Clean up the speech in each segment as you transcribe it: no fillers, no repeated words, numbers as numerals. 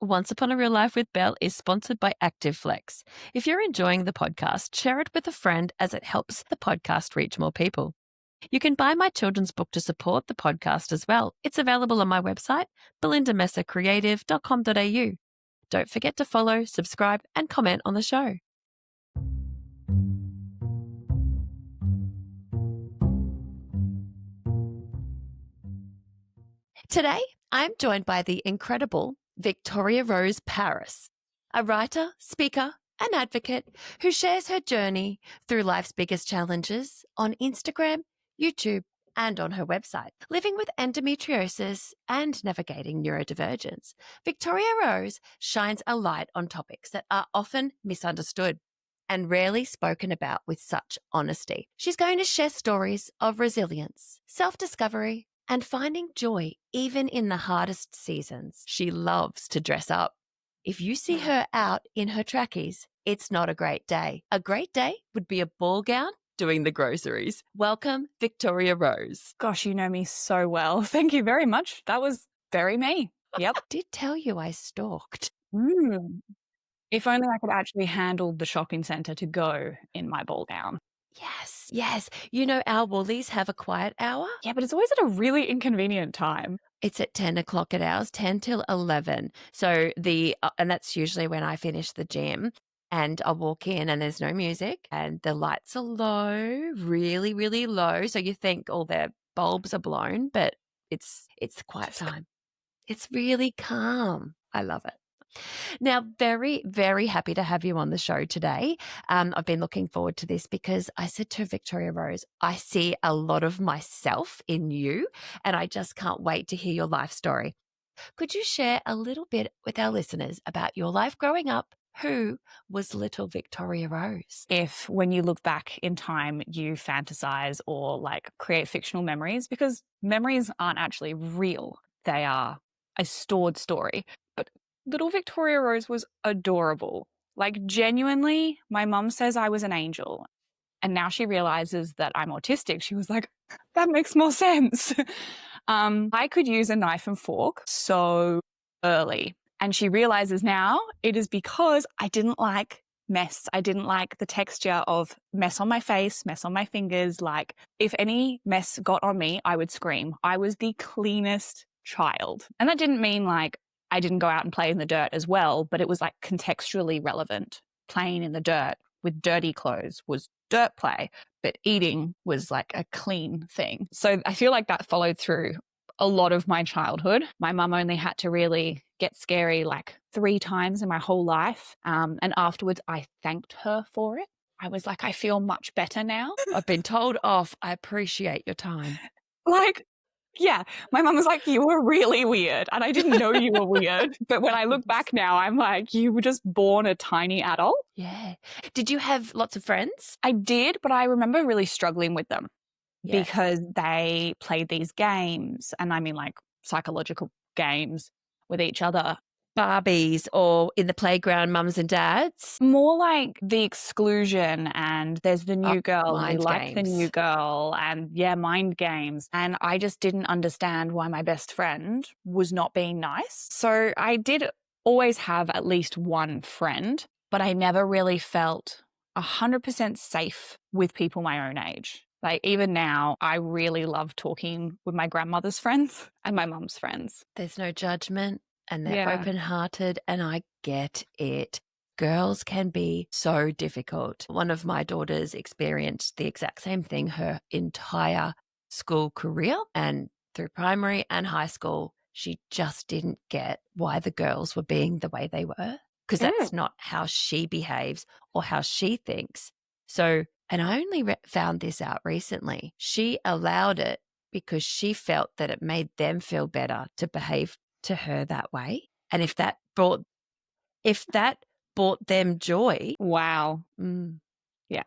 Once Upon a Real Life with Belle is sponsored by ActiveFlex. If you're enjoying the podcast, share it with a friend as it helps the podcast reach more people. You can buy my children's book to support the podcast as well. It's available on my website, belindamessacreative.com.au. Don't forget to follow, subscribe, and comment on the show. Today, I'm joined by the incredible Victoria Rose Paris, a writer, speaker, and advocate who shares her journey through life's biggest challenges on Instagram, YouTube, and on her website. Living with endometriosis and navigating neurodivergence, Victoria Rose shines a light on topics that are often misunderstood and rarely spoken about with such honesty. She's going to share stories of resilience, self-discovery, and finding joy even in the hardest seasons. She loves to dress up. If you see her out in her trackies, it's not a great day. A great day would be a ball gown doing the groceries. Welcome, Victoria Rose. Gosh, you know me so well. Thank you very much. That was very me. Yep. I did tell you I stalked. If only I could actually handle the shopping centre to go in my ball gown. Yes. You know, our Woolies have a quiet hour. Yeah, but it's always at a really inconvenient time. It's at 10 o'clock at ours, 10 till 11. So and that's usually when I finish the gym. And I walk in and there's no music and the lights are low, really, really low. So you think all their bulbs are blown, but it's quiet time. It's really calm. I love it. Now, very, very happy to have you on the show today. I've been looking forward to this because I said to Victoria Rose, I see a lot of myself in you and I just can't wait to hear your life story. Could you share a little bit with our listeners about your life growing up? Who was little Victoria Rose? If when you look back in time, you fantasize or like create fictional memories, because memories aren't actually real. They are a stored story. But little Victoria Rose was adorable. Like genuinely, my mum says I was an angel. And now she realizes that I'm autistic. She was like, that makes more sense. I could use a knife and fork so early. And she realizes now it is because I didn't like mess. I didn't like the texture of mess on my face, mess on my fingers. Like if any mess got on me, I would scream. I was the cleanest child. And that didn't mean like I didn't go out and play in the dirt as well, but it was like contextually relevant. Playing in the dirt with dirty clothes was dirt play, but eating was like a clean thing. So I feel like that followed through a lot of my childhood. My mum only had to really get scary like 3 times in my whole life. And afterwards I thanked her for it. I was like, I feel much better now. I've been told off. I appreciate your time. Like, yeah, my mum was like, you were really weird. And I didn't know you were weird. But when I look back now, I'm like, you were just born a tiny adult. Yeah. Did you have lots of friends? I did, but I remember really struggling with them because they played these games. And I mean like psychological games with each other. Barbies or in the playground, mums and dads? More like the exclusion and there's the new girl and we like the new girl and mind games. And I just didn't understand why my best friend was not being nice. So I did always have at least one friend, but I never really felt 100% safe with people my own age. Like even now, I really love talking with my grandmother's friends and my mum's friends. There's no judgment. And they're open-hearted, and I get it. Girls can be so difficult. One of my daughters experienced the exact same thing her entire school career, and through primary and high school, she just didn't get why the girls were being the way they were, because that's not how she behaves or how she thinks. So, and I only found this out recently. She allowed it because she felt that it made them feel better to behave to her that way. And if that brought them joy. Wow. Yeah.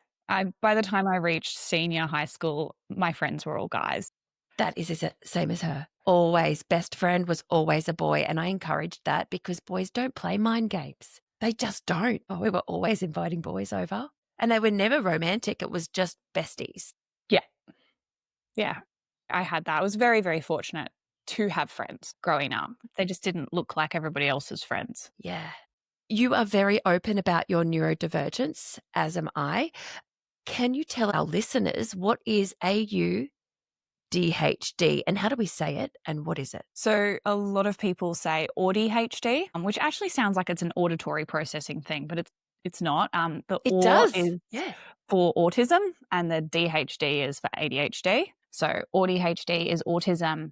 By the time I reached senior high school, my friends were all guys. That is the same as her. Always. Best friend was always a boy. And I encouraged that because boys don't play mind games. They just don't. Oh, we were always inviting boys over. And they were never romantic. It was just besties. Yeah. Yeah. I had that. I was very, very fortunate to have friends growing up. They just didn't look like everybody else's friends. Yeah. You are very open about your neurodivergence, as am I. Can you tell our listeners what is ADHD and how do we say it and what is it? So a lot of people say ADHD, which actually sounds like it's an auditory processing thing, but it's not. The It AU does. is Yeah. for autism and the DHD is for ADHD. So ADHD is autism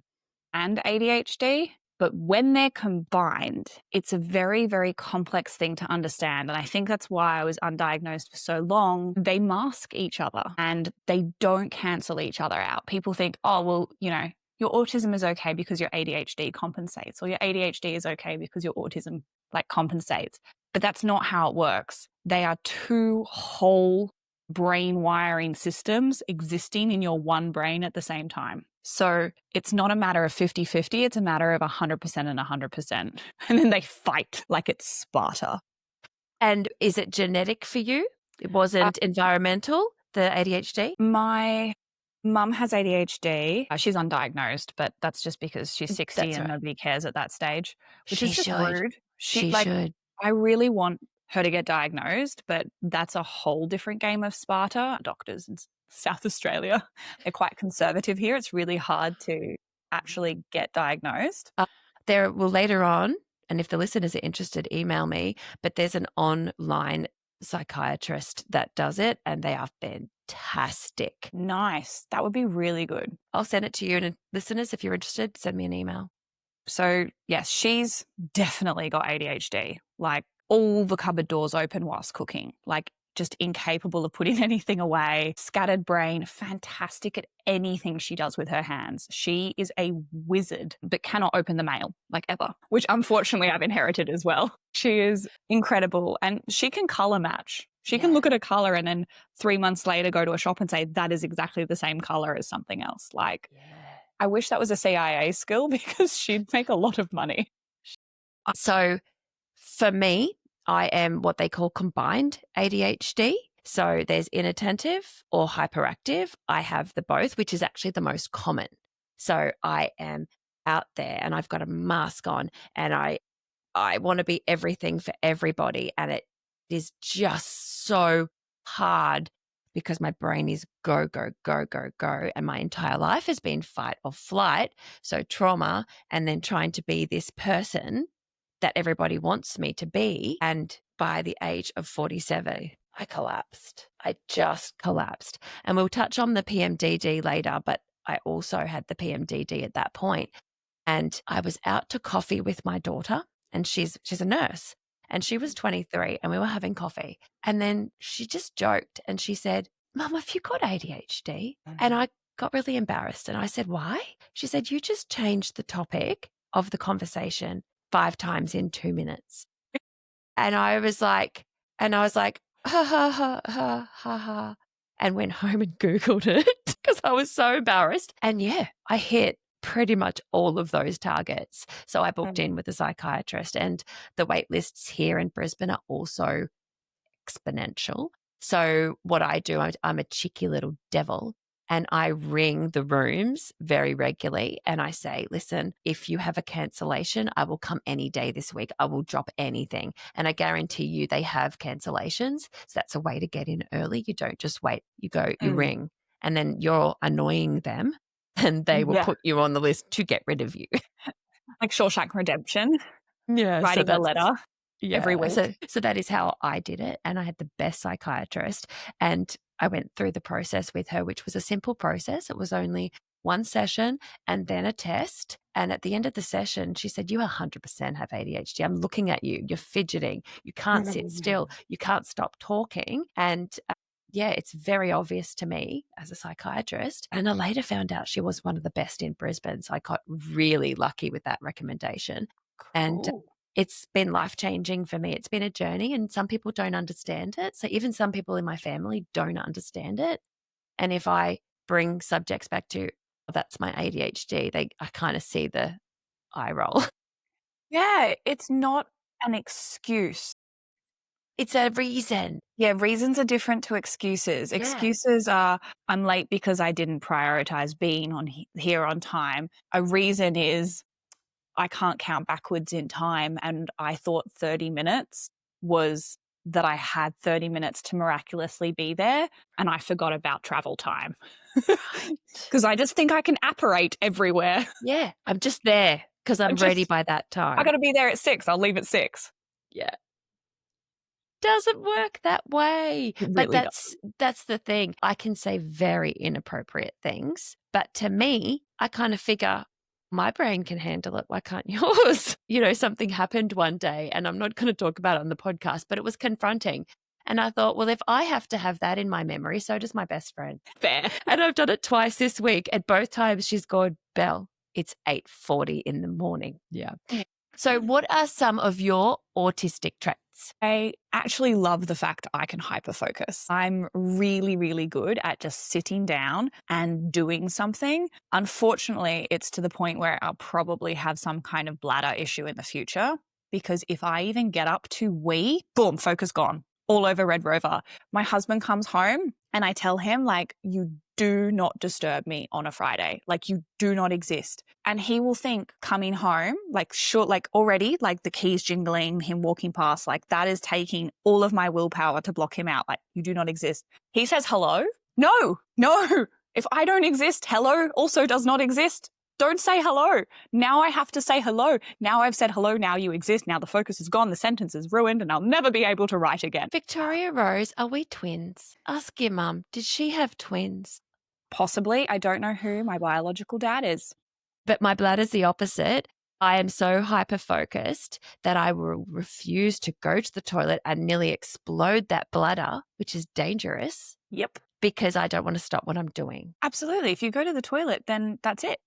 and ADHD. But when they're combined, it's a very, very complex thing to understand. And I think that's why I was undiagnosed for so long. They mask each other and they don't cancel each other out. People think, oh, well, your autism is okay because your ADHD compensates, or your ADHD is okay because your autism compensates. But that's not how it works. They are two whole brain wiring systems existing in your one brain at the same time. So it's not a matter of 50-50, it's a matter of 100% and 100%. And then they fight like it's Sparta. And is it genetic for you? It wasn't environmental, the ADHD? My mum has ADHD. She's undiagnosed, but that's just because she's 60 That's and right. nobody cares at that stage, which She is just should. rude. She should. I really want her to get diagnosed, but that's a whole different game of Sparta. Doctors in South Australia, they're quite conservative here. It's really hard to actually get diagnosed. There will later on, and if the listeners are interested, email me, but there's an online psychiatrist that does it and they are fantastic. Nice. That would be really good. I'll send it to you, and listeners, if you're interested, send me an email. So yes, she's definitely got ADHD. Like all the cupboard doors open whilst cooking, like just incapable of putting anything away, scattered brain, fantastic at anything she does with her hands. She is a wizard, but cannot open the mail like ever, which unfortunately I've inherited as well. She is incredible and she can color match. She can look at a color and then 3 months later go to a shop and say, that is exactly the same color as something else. Like, I wish that was a CIA skill because she'd make a lot of money. So for me, I am what they call combined ADHD. So there's inattentive or hyperactive. I have the both, which is actually the most common. So I am out there and I've got a mask on and I want to be everything for everybody. And it is just so hard because my brain is go, go, go, go, go. And my entire life has been fight or flight. So trauma and then trying to be this person that everybody wants me to be. And by the age of 47, I collapsed. I just collapsed. And we'll touch on the PMDD later, but I also had the PMDD at that point. And I was out to coffee with my daughter, and she's a nurse, and she was 23, and we were having coffee. And then she just joked and she said, "Mum, have you got ADHD?" And I got really embarrassed. And I said, "Why?" She said, "You just changed the topic of the conversation 5 times in 2 minutes." And I was like, ha, ha, ha, ha, ha, ha, and went home and Googled it because I was so embarrassed. And yeah, I hit pretty much all of those targets. So I booked in with a psychiatrist, and the wait lists here in Brisbane are also exponential. So what I do, I'm a cheeky little devil. And I ring the rooms very regularly and I say, listen, if you have a cancellation, I will come any day this week. I will drop anything. And I guarantee you they have cancellations. So that's a way to get in early. You don't just wait. You go, you ring, and then you're annoying them and they will put you on the list to get rid of you. Like Shawshank Redemption. Yeah. Writing a letter every week. So that is how I did it. And I had the best psychiatrist. And I went through the process with her, which was a simple process. It was only one session and then a test. And at the end of the session, she said, "You 100% have ADHD. I'm looking at you. You're fidgeting. You can't sit still. You can't stop talking." And yeah, it's very obvious to me as a psychiatrist. And I later found out she was one of the best in Brisbane. So I got really lucky with that recommendation. Cool. And it's been life-changing for me. It's been a journey and some people don't understand it. So even some people in my family don't understand it. And if I bring subjects back to, "Oh, that's my ADHD," I kind of see the eye roll. Yeah, it's not an excuse. It's a reason. Yeah, reasons are different to excuses. Yeah. Excuses are, I'm late because I didn't prioritize being on here on time. A reason is I can't count backwards in time, and I thought 30 minutes was that I had 30 minutes to miraculously be there, and I forgot about travel time. Because I just think I can apparate everywhere. Yeah. I'm just there because I'm ready by that time. I got to be there at 6. I'll leave at 6. Yeah. Doesn't work that way. It But really that's the thing. I can say very inappropriate things, but to me, I kind of figure my brain can handle it. Why can't yours? Something happened one day, and I'm not going to talk about it on the podcast, but it was confronting. And I thought, well, if I have to have that in my memory, so does my best friend. Fair. And I've done it twice this week. And both times she's gone, Belle, it's 8:40 in the morning. Yeah. So what are some of your autistic traits? I actually love the fact I can hyperfocus. I'm really, really good at just sitting down and doing something. Unfortunately, it's to the point where I'll probably have some kind of bladder issue in the future, because if I even get up to wee, boom, focus gone. All over Red Rover. My husband comes home and I tell him, like, you do not disturb me on a Friday. Like, you do not exist. And he will think coming home, like, sure, like already, like the keys jingling, him walking past, like that is taking all of my willpower to block him out. Like, you do not exist. He says hello. No. If I don't exist, hello also does not exist. Don't say hello. Now I have to say hello. Now I've said hello. Now you exist. Now the focus is gone. The sentence is ruined and I'll never be able to write again. Victoria Rose, are we twins? Ask your mum. Did she have twins? Possibly. I don't know who my biological dad is. But my bladder's the opposite. I am so hyper-focused that I will refuse to go to the toilet and nearly explode that bladder, which is dangerous. Yep. Because I don't want to stop what I'm doing. Absolutely. If you go to the toilet, then that's it.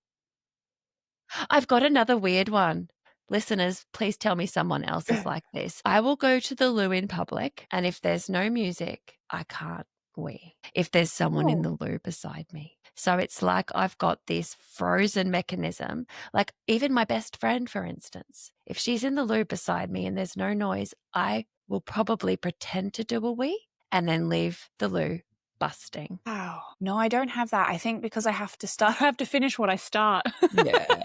I've got another weird one. Listeners, please tell me someone else is like this. I will go to the loo in public, and if there's no music, I can't wee. If there's someone in the loo beside me. So it's like I've got this frozen mechanism. Like even my best friend, for instance, if she's in the loo beside me and there's no noise, I will probably pretend to do a wee and then leave the loo busting. Wow. No, I don't have that. I think because I have to finish what I start. Yeah.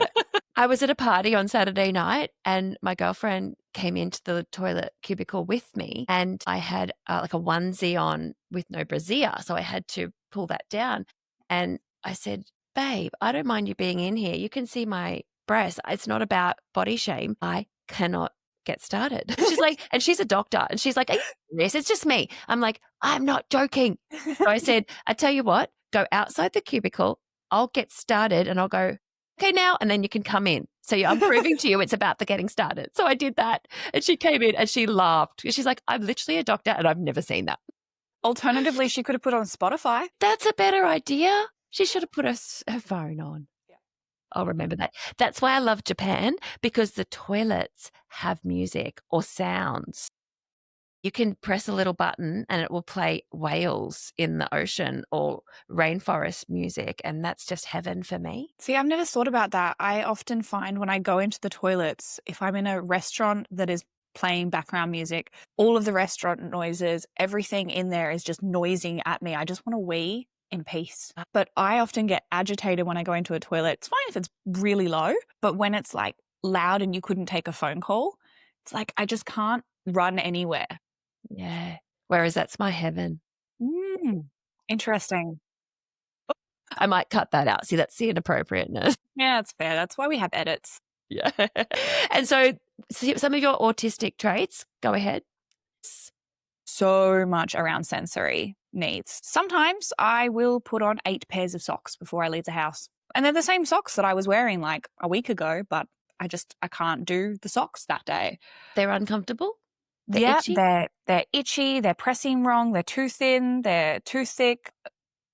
I was at a party on Saturday night and my girlfriend came into the toilet cubicle with me, and I had like a onesie on with no brassiere. So I had to pull that down. And I said, babe, I don't mind you being in here. You can see my breasts. It's not about body shame. I cannot get started. She's like, and she's a doctor, and she's like, are you serious? It's just me. I'm like, I'm not joking. So I said, I tell you what, go outside the cubicle. I'll get started and I'll go, okay, now, and then you can come in. So I'm proving to you it's about the getting started. So I did that, and she came in and she laughed. She's like, I'm literally a doctor and I've never seen that. Alternatively, she could have put on Spotify. That's a better idea. She should have put her phone on. Yeah. I'll remember that. That's why I love Japan, because the toilets have music or sounds. You can press a little button and it will play whales in the ocean or rainforest music, and that's just heaven for me. See, I've never thought about that. I often find when I go into the toilets, if I'm in a restaurant that is playing background music, all of the restaurant noises, everything in there is just noising at me. I just want to wee in peace. But I often get agitated when I go into a toilet. It's fine if it's really low, but when it's like loud and you couldn't take a phone call, it's like I just can't run anywhere. Yeah. Whereas that's my heaven. Interesting. I might cut that out. See, that's the inappropriateness. Yeah, that's fair. That's why we have edits. Yeah. And so some of your autistic traits, go ahead. So much around sensory needs. Sometimes I will put on 8 pairs of socks before I leave the house. And they're the same socks that I was wearing like a week ago, but I can't do the socks that day. They're uncomfortable? They're itchy? They're itchy, they're pressing wrong, they're too thin, they're too thick.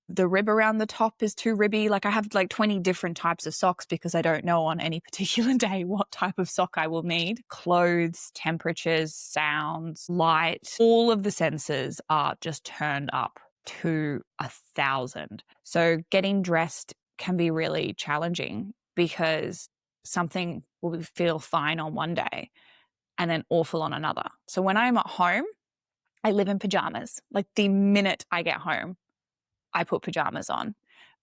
The rib around the top is too ribby. Like I have like 20 different types of socks because I don't know on any particular day what type of sock I will need. Clothes, temperatures, sounds, light, all of the senses are just turned up to 1,000. So getting dressed can be really challenging because something will feel fine on one day and then awful on another. So when I'm at home, I live in pajamas. Like the minute I get home, I put pajamas on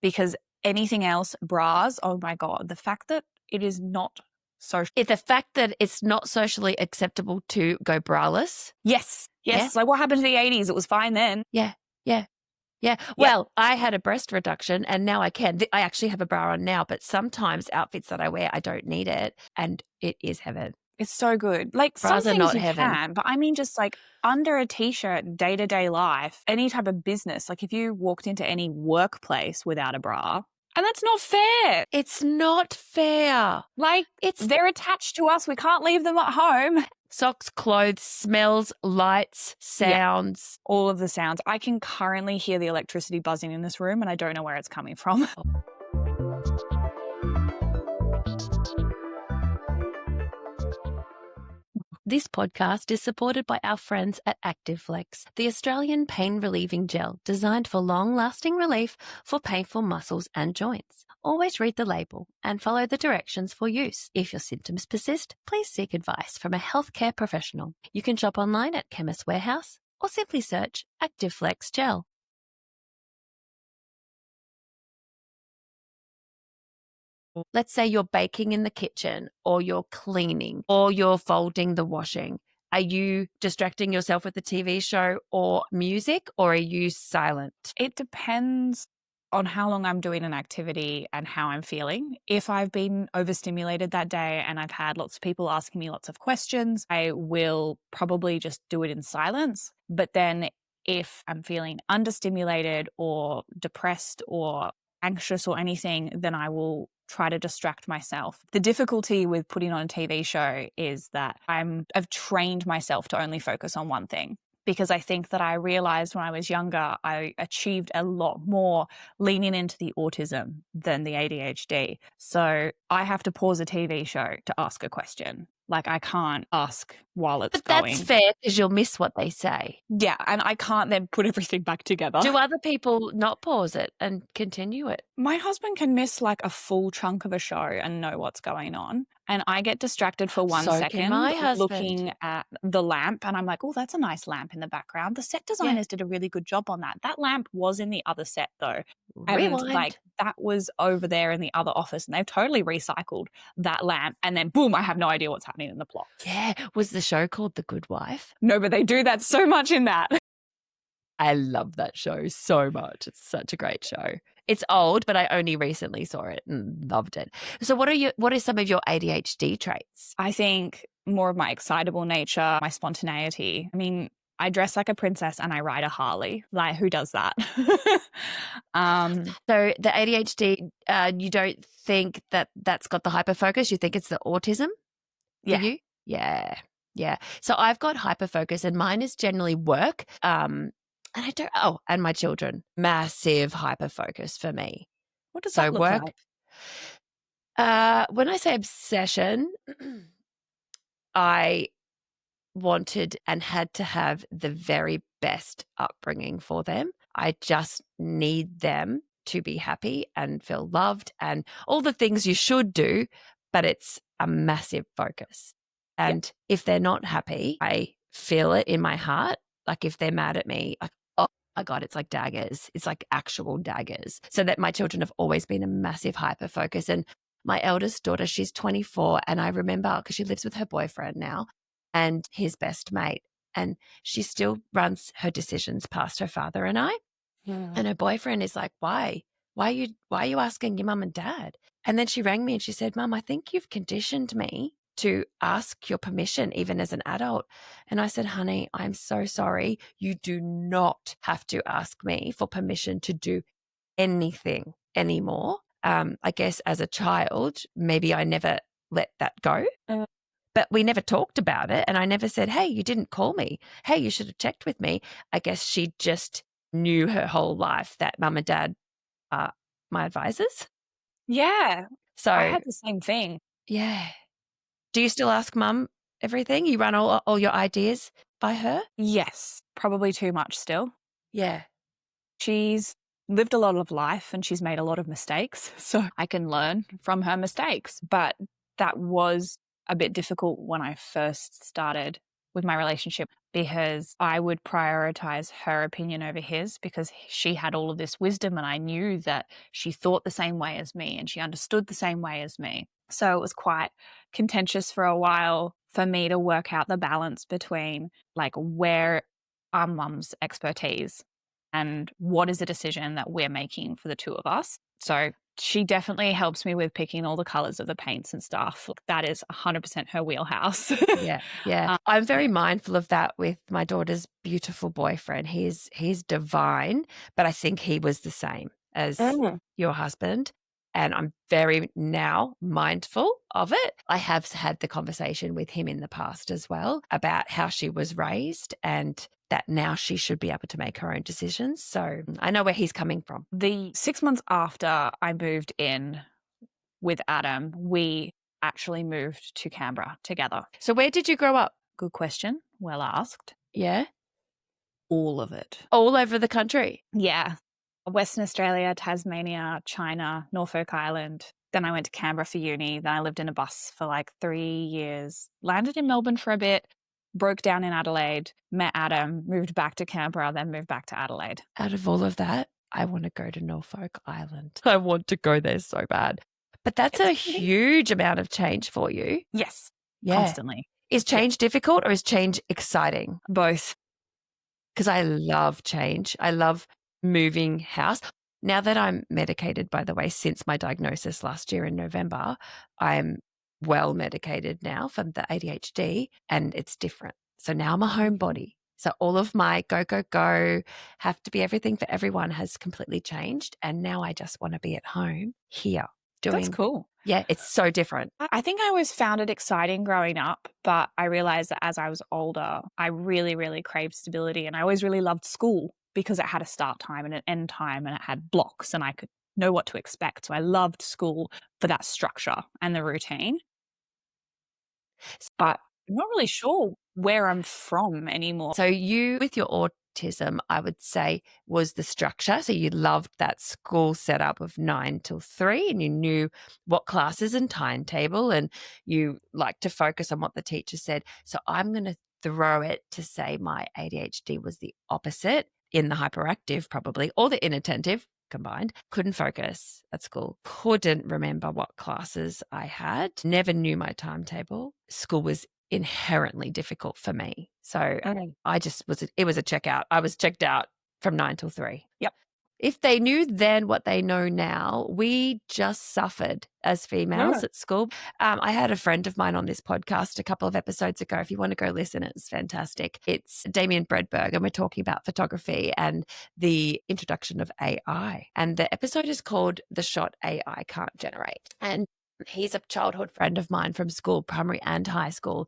because anything else, bras, oh my God, the fact that it is not social. The fact that it's not socially acceptable to go braless. Yes. Yeah. Like what happened to the 80s? It was fine then. Yeah. Well, I had a breast reduction and now I can. I actually have a bra on now, but sometimes outfits that I wear, I don't need it. And it is heaven. It's so good. Like some Bras are things not you heaven. can, but I mean just like under a t-shirt, day-to-day life, any type of business, like if you walked into any workplace without a bra, and that's not fair. It's not fair. Like they're attached to us. We can't leave them at home. Socks, clothes, smells, lights, sounds. Yeah, all of the sounds. I can currently hear the electricity buzzing in this room and I don't know where it's coming from. This podcast is supported by our friends at ActiveFlex, the Australian pain relieving gel designed for long-lasting relief for painful muscles and joints. Always read the label and follow the directions for use. If your symptoms persist, please seek advice from a healthcare professional. You can shop online at Chemist Warehouse or simply search ActiveFlex Gel. Let's say you're baking in the kitchen or you're cleaning or you're folding the washing. Are you distracting yourself with the TV show or music, or are you silent? It depends on how long I'm doing an activity and how I'm feeling. If I've been overstimulated that day and I've had lots of people asking me lots of questions, I will probably just do it in silence. But then if I'm feeling understimulated or depressed or anxious or anything, then I will try to distract myself. The difficulty with putting on a TV show is that I've trained myself to only focus on one thing. Because I think that I realized when I was younger, I achieved a lot more leaning into the autism than the ADHD. So I have to pause a TV show to ask a question. Like I can't ask while it's going. But that's fair because you'll miss what they say. Yeah, and I can't then put everything back together. Do other people not pause it and continue it? My husband can miss like a full chunk of a show and know what's going on. And I get distracted for 1 second, can my husband. looking at the lamp and I'm like, oh, that's a nice lamp in the background. The set designers did a really good job on that. That lamp was in the other set though. Rewind. And like that was over there in the other office and they've totally recycled that lamp. And then boom, I have no idea what's happening in the plot. Yeah. Was the show called The Good Wife? No, but they do that so much in that. I love that show so much. It's such a great show. It's old, but I only recently saw it and loved it. So what are some of your ADHD traits? I think more of my excitable nature, my spontaneity. I mean, I dress like a princess and I ride a Harley. Like, who does that? So the ADHD, you don't think that that's got the hyperfocus? You think it's the autism for you? Yeah. So I've got hyperfocus and mine is generally work. And my children, massive hyperfocus for me. What does that look like? When I say obsession, I wanted and had to have the very best upbringing for them. I just need them to be happy and feel loved and all the things you should do, but it's a massive focus. And if they're not happy, I feel it in my heart. Like if they're mad at me, like, oh my God, it's like daggers. It's like actual daggers. So that my children have always been a massive hyper focus. And my eldest daughter, she's 24. And I remember because she lives with her boyfriend now and his best mate. And she still runs her decisions past her father and I. Yeah. And her boyfriend is like, why? Why are you asking your mum and dad? And then she rang me and she said, Mum, I think you've conditioned me to ask your permission even as an adult. And I said, honey, I'm so sorry. You do not have to ask me for permission to do anything anymore. I guess as a child, maybe I never let that go. But we never talked about it. And I never said, hey, you didn't call me. Hey, you should have checked with me. I guess she just knew her whole life that mum and dad are my advisors. Yeah. So I had the same thing. Yeah. Do you still ask mum everything? You run all your ideas by her? Yes, probably too much still. Yeah. She's lived a lot of life and she's made a lot of mistakes. So I can learn from her mistakes. But that was a bit difficult when I first started with my relationship because I would prioritize her opinion over his because she had all of this wisdom and I knew that she thought the same way as me and she understood the same way as me. So it was quite contentious for a while for me to work out the balance between like where our mum's expertise and what is a decision that we're making for the two of us. So she definitely helps me with picking all the colors of the paints and stuff. That is 100% her wheelhouse. Yeah, yeah. I'm very mindful of that with my daughter's beautiful boyfriend. He's divine, but I think he was the same as your husband. And I'm very now mindful of it. I have had the conversation with him in the past as well about how she was raised and that now she should be able to make her own decisions. So I know where he's coming from. The 6 months after I moved in with Adam, we actually moved to Canberra together. So where did you grow up? Good question. Well asked. Yeah. All of it. All over the country. Yeah. Western Australia, Tasmania, China, Norfolk Island. Then I went to Canberra for uni. Then I lived in a bus for like 3 years. Landed in Melbourne for a bit. Broke down in Adelaide. Met Adam. Moved back to Canberra. Then moved back to Adelaide. Out of all of that, I want to go to Norfolk Island. I want to go there so bad. But that's a huge amount of change for you. Yes. Yeah. Constantly. Is change difficult or is change exciting? Both. Because I love change. I love moving house. Now that I'm medicated, by the way, since my diagnosis last year in November, I'm well medicated now for the ADHD and it's different. So now I'm a homebody. So all of my go, go, go, have to be everything for everyone has completely changed. And now I just want to be at home here doing. That's cool. Yeah, it's so different. I think I always found it exciting growing up, but I realized that as I was older, I really, really craved stability. And I always really loved school because it had a start time and an end time and it had blocks and I could know what to expect. So I loved school for that structure and the routine. But I'm not really sure where I'm from anymore. So you, with your autism, I would say was the structure. So you loved that school setup of 9 till 3 and you knew what classes and timetable and you liked to focus on what the teacher said. So I'm going to throw it to say my ADHD was the opposite in the hyperactive probably or the inattentive combined. Couldn't focus at school. Couldn't remember what classes I had. Never knew my timetable. School was inherently difficult for me. So I just it was a checkout. I was checked out from 9 till 3. Yep. If they knew then what they know now, we just suffered as females at school. I had a friend of mine on this podcast a couple of episodes ago. If you want to go listen, it's fantastic. It's Damien Bredberg, and we're talking about photography and the introduction of AI. And the episode is called The Shot AI Can't Generate. And he's a childhood friend of mine from school, primary and high school.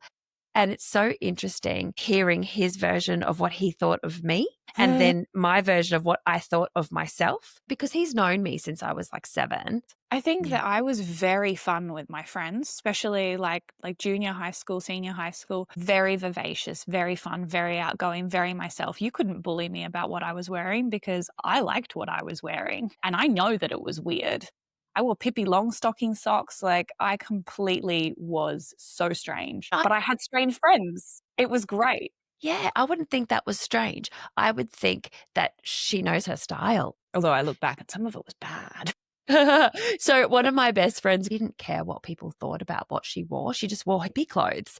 And it's so interesting hearing his version of what he thought of me and then my version of what I thought of myself because he's known me since I was like 7. I think that I was very fun with my friends, especially like junior high school, senior high school, very vivacious, very fun, very outgoing, very myself. You couldn't bully me about what I was wearing because I liked what I was wearing. And I know that it was weird. I wore Pippi Longstocking socks. Like I completely was so strange, but I had strange friends. It was great. Yeah, I wouldn't think that was strange. I would think that she knows her style. Although I look back and some of it was bad. So one of my best friends didn't care what people thought about what she wore. She just wore hippie clothes.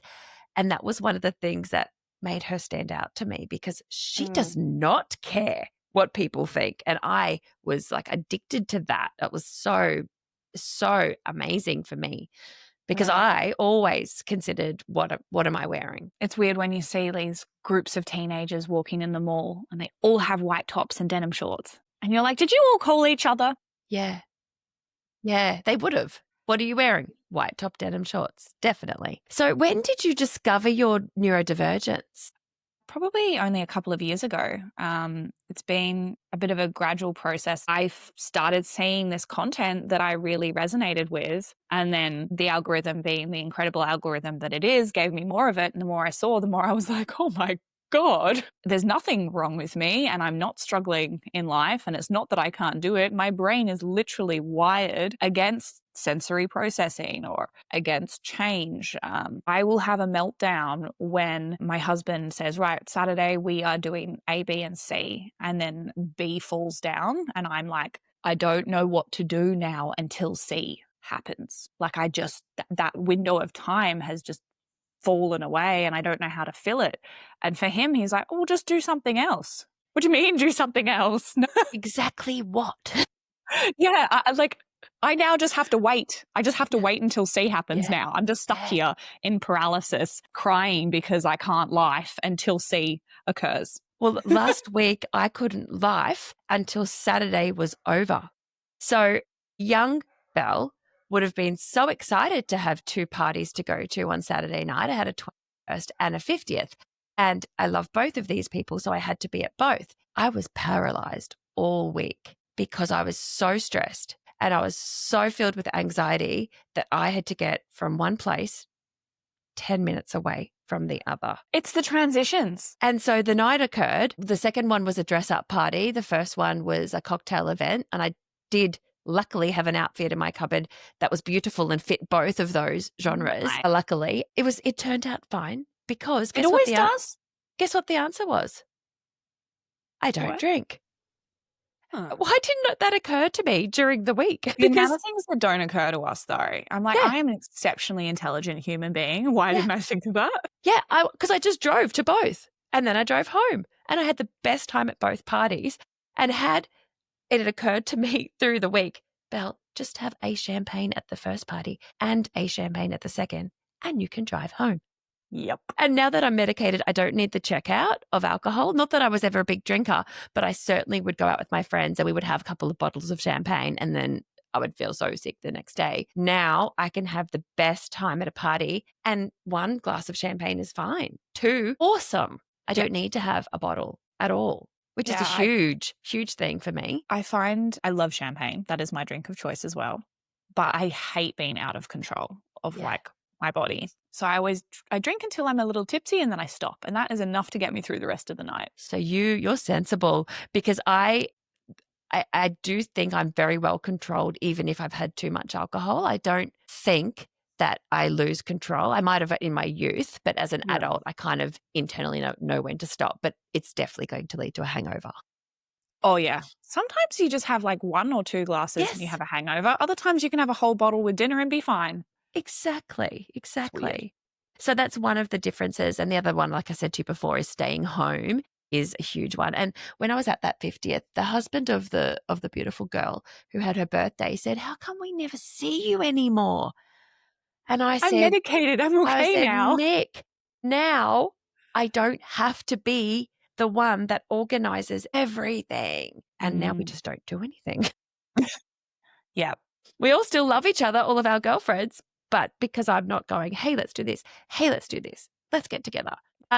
And that was one of the things that made her stand out to me because she does not care what people think. And I was like addicted to that. It was so, so amazing for me because I always considered what am I wearing? It's weird when you see these groups of teenagers walking in the mall and they all have white tops and denim shorts. And you're like, did you all call each other? Yeah. Yeah, they would have. What are you wearing? White top denim shorts. Definitely. So when did you discover your neurodivergence? Probably only a couple of years ago. It's been a bit of a gradual process. I started seeing this content that I really resonated with. And then the algorithm being the incredible algorithm that it is gave me more of it. And the more I saw, the more I was like, oh my God, there's nothing wrong with me and I'm not struggling in life. And it's not that I can't do it. My brain is literally wired against sensory processing or against change. I will have a meltdown when my husband says, right, Saturday we are doing A, B, and C, and then B falls down. And I'm like, I don't know what to do now until C happens. Like that window of time has just fallen away and I don't know how to fill it. And for him, he's like, oh, just do something else. What do you mean do something else? Exactly what? Yeah, I now just have to wait. I just have to wait until C happens now. I'm just stuck here in paralysis, crying because I can't life until C occurs. Well, last week I couldn't life until Saturday was over. So young Belle would have been so excited to have 2 parties to go to on Saturday night. I had a 21st and a 50th. And I love both of these people, so I had to be at both. I was paralyzed all week because I was so stressed and I was so filled with anxiety that I had to get from one place 10 minutes away from the other. It's the transitions. And so the night occurred. The second one was a dress-up party. The first one was a cocktail event. And I did luckily have an outfit in my cupboard that was beautiful and fit both of those genres. Nice. Luckily, it turned out fine because It always does. Guess what the answer was? I don't drink. Huh. Why didn't that occur to me during the week? The amount of things that don't occur to us, though. I'm like, I am an exceptionally intelligent human being. Why didn't I think of that? Yeah, because I just drove to both and then I drove home and I had the best time at both parties. And had occurred to me through the week, Belle, just have a champagne at the first party and a champagne at the second and you can drive home. Yep. And now that I'm medicated, I don't need the checkout of alcohol. Not that I was ever a big drinker, but I certainly would go out with my friends and we would have a couple of bottles of champagne and then I would feel so sick the next day. Now I can have the best time at a party and 1 glass of champagne is fine. 2, awesome. I don't need to have a bottle at all, which is a huge, huge thing for me. I find I love champagne. That is my drink of choice as well. But I hate being out of control of like my body. So I drink until I'm a little tipsy and then I stop. And that is enough to get me through the rest of the night. So you're sensible because I do think I'm very well controlled even if I've had too much alcohol. I don't think that I lose control. I might have in my youth, but as an adult, I kind of internally know when to stop. But it's definitely going to lead to a hangover. Oh, yeah. Sometimes you just have like 1 or 2 glasses and you have a hangover. Other times you can have a whole bottle with dinner and be fine. Exactly. So that's one of the differences. And the other one, like I said to you before, is staying home is a huge one. And when I was at that 50th, the husband of the beautiful girl who had her birthday said, how come we never see you anymore? And I said, I'm medicated. I'm okay now. Nick, now I don't have to be the one that organizes everything. And now we just don't do anything. Yeah. We all still love each other, all of our girlfriends, but because I'm not going, hey, let's do this. Hey, let's do this. Let's get together.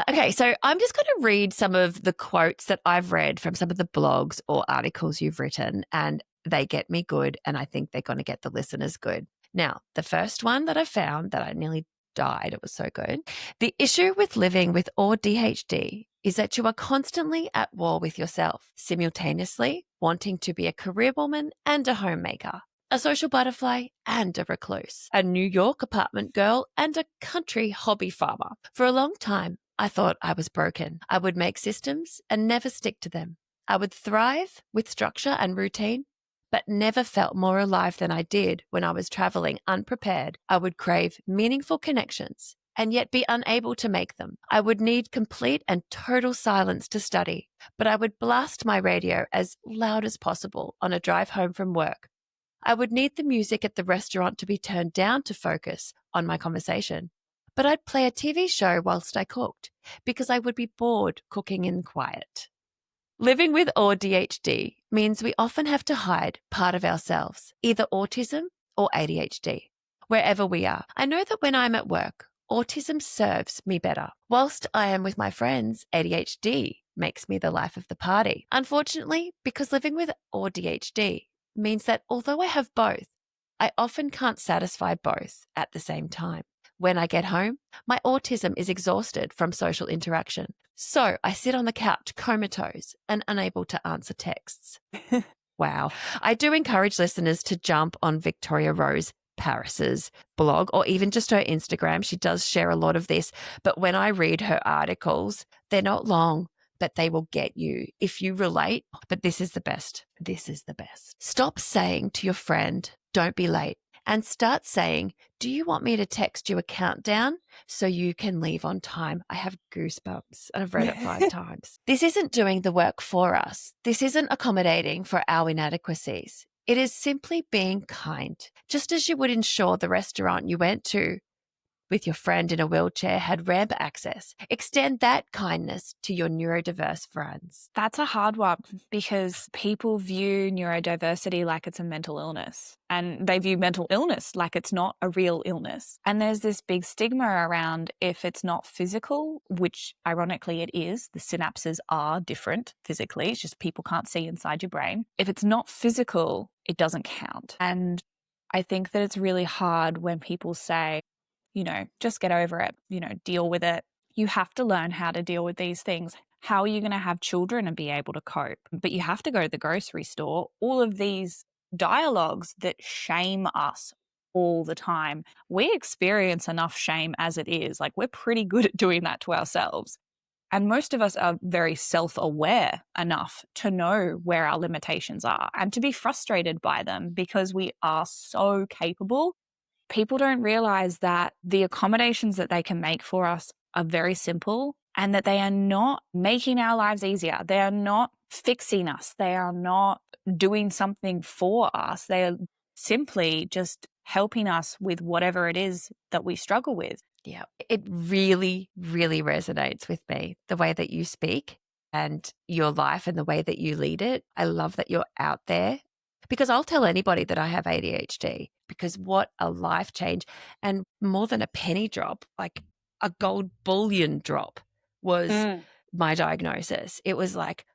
Okay, so I'm just going to read some of the quotes that I've read from some of the blogs or articles you've written, and they get me good, and I think they're going to get the listeners good. Now, the first one that I found that I nearly died, it was so good. The issue with living with ADHD is that you are constantly at war with yourself, simultaneously wanting to be a career woman and a homemaker, a social butterfly and a recluse, a New York apartment girl and a country hobby farmer. For a long time, I thought I was broken. I would make systems and never stick to them. I would thrive with structure and routine, but never felt more alive than I did when I was traveling unprepared. I would crave meaningful connections and yet be unable to make them. I would need complete and total silence to study, but I would blast my radio as loud as possible on a drive home from work. I would need the music at the restaurant to be turned down to focus on my conversation, but I'd play a TV show whilst I cooked because I would be bored cooking in quiet. Living with ADHD means we often have to hide part of ourselves, either autism or ADHD, wherever we are. I know that when I'm at work, autism serves me better. Whilst I am with my friends, ADHD makes me the life of the party. Unfortunately, because living with ADHD means that although I have both, I often can't satisfy both at the same time. When I get home, my autism is exhausted from social interaction. So I sit on the couch comatose and unable to answer texts. Wow. I do encourage listeners to jump on Victoria Rose Paris's blog or even just her Instagram. She does share a lot of this, but when I read her articles, they're not long, but they will get you if you relate. But this is the best. This is the best. Stop saying to your friend, don't be late, and start saying, do you want me to text you a countdown so you can leave on time? I have goosebumps and I've read it 5 times. This isn't doing the work for us. This isn't accommodating for our inadequacies. It is simply being kind, just as you would ensure the restaurant you went to with your friend in a wheelchair had ramp access. Extend that kindness to your neurodiverse friends. That's a hard one because people view neurodiversity like it's a mental illness, and they view mental illness like it's not a real illness. And there's this big stigma around if it's not physical, which ironically it is. The synapses are different physically. It's just people can't see inside your brain. If it's not physical, it doesn't count. And I think that it's really hard when people say, just get over it, deal with it. You have to learn how to deal with these things. How are you going to have children and be able to cope? But you have to go to the grocery store. All of these dialogues that shame us all the time. We experience enough shame as it is. Like, we're pretty good at doing that to ourselves. And most of us are very self-aware enough to know where our limitations are and to be frustrated by them because we are so capable. People don't realize that the accommodations that they can make for us are very simple and that they are not making our lives easier. They are not fixing us. They are not doing something for us. They are simply just helping us with whatever it is that we struggle with. Yeah, it really, really resonates with me, the way that you speak and your life and the way that you lead it. I love that you're out there because I'll tell anybody that I have ADHD because what a life change, and more than a penny drop, like a gold bullion drop was my diagnosis. It was like,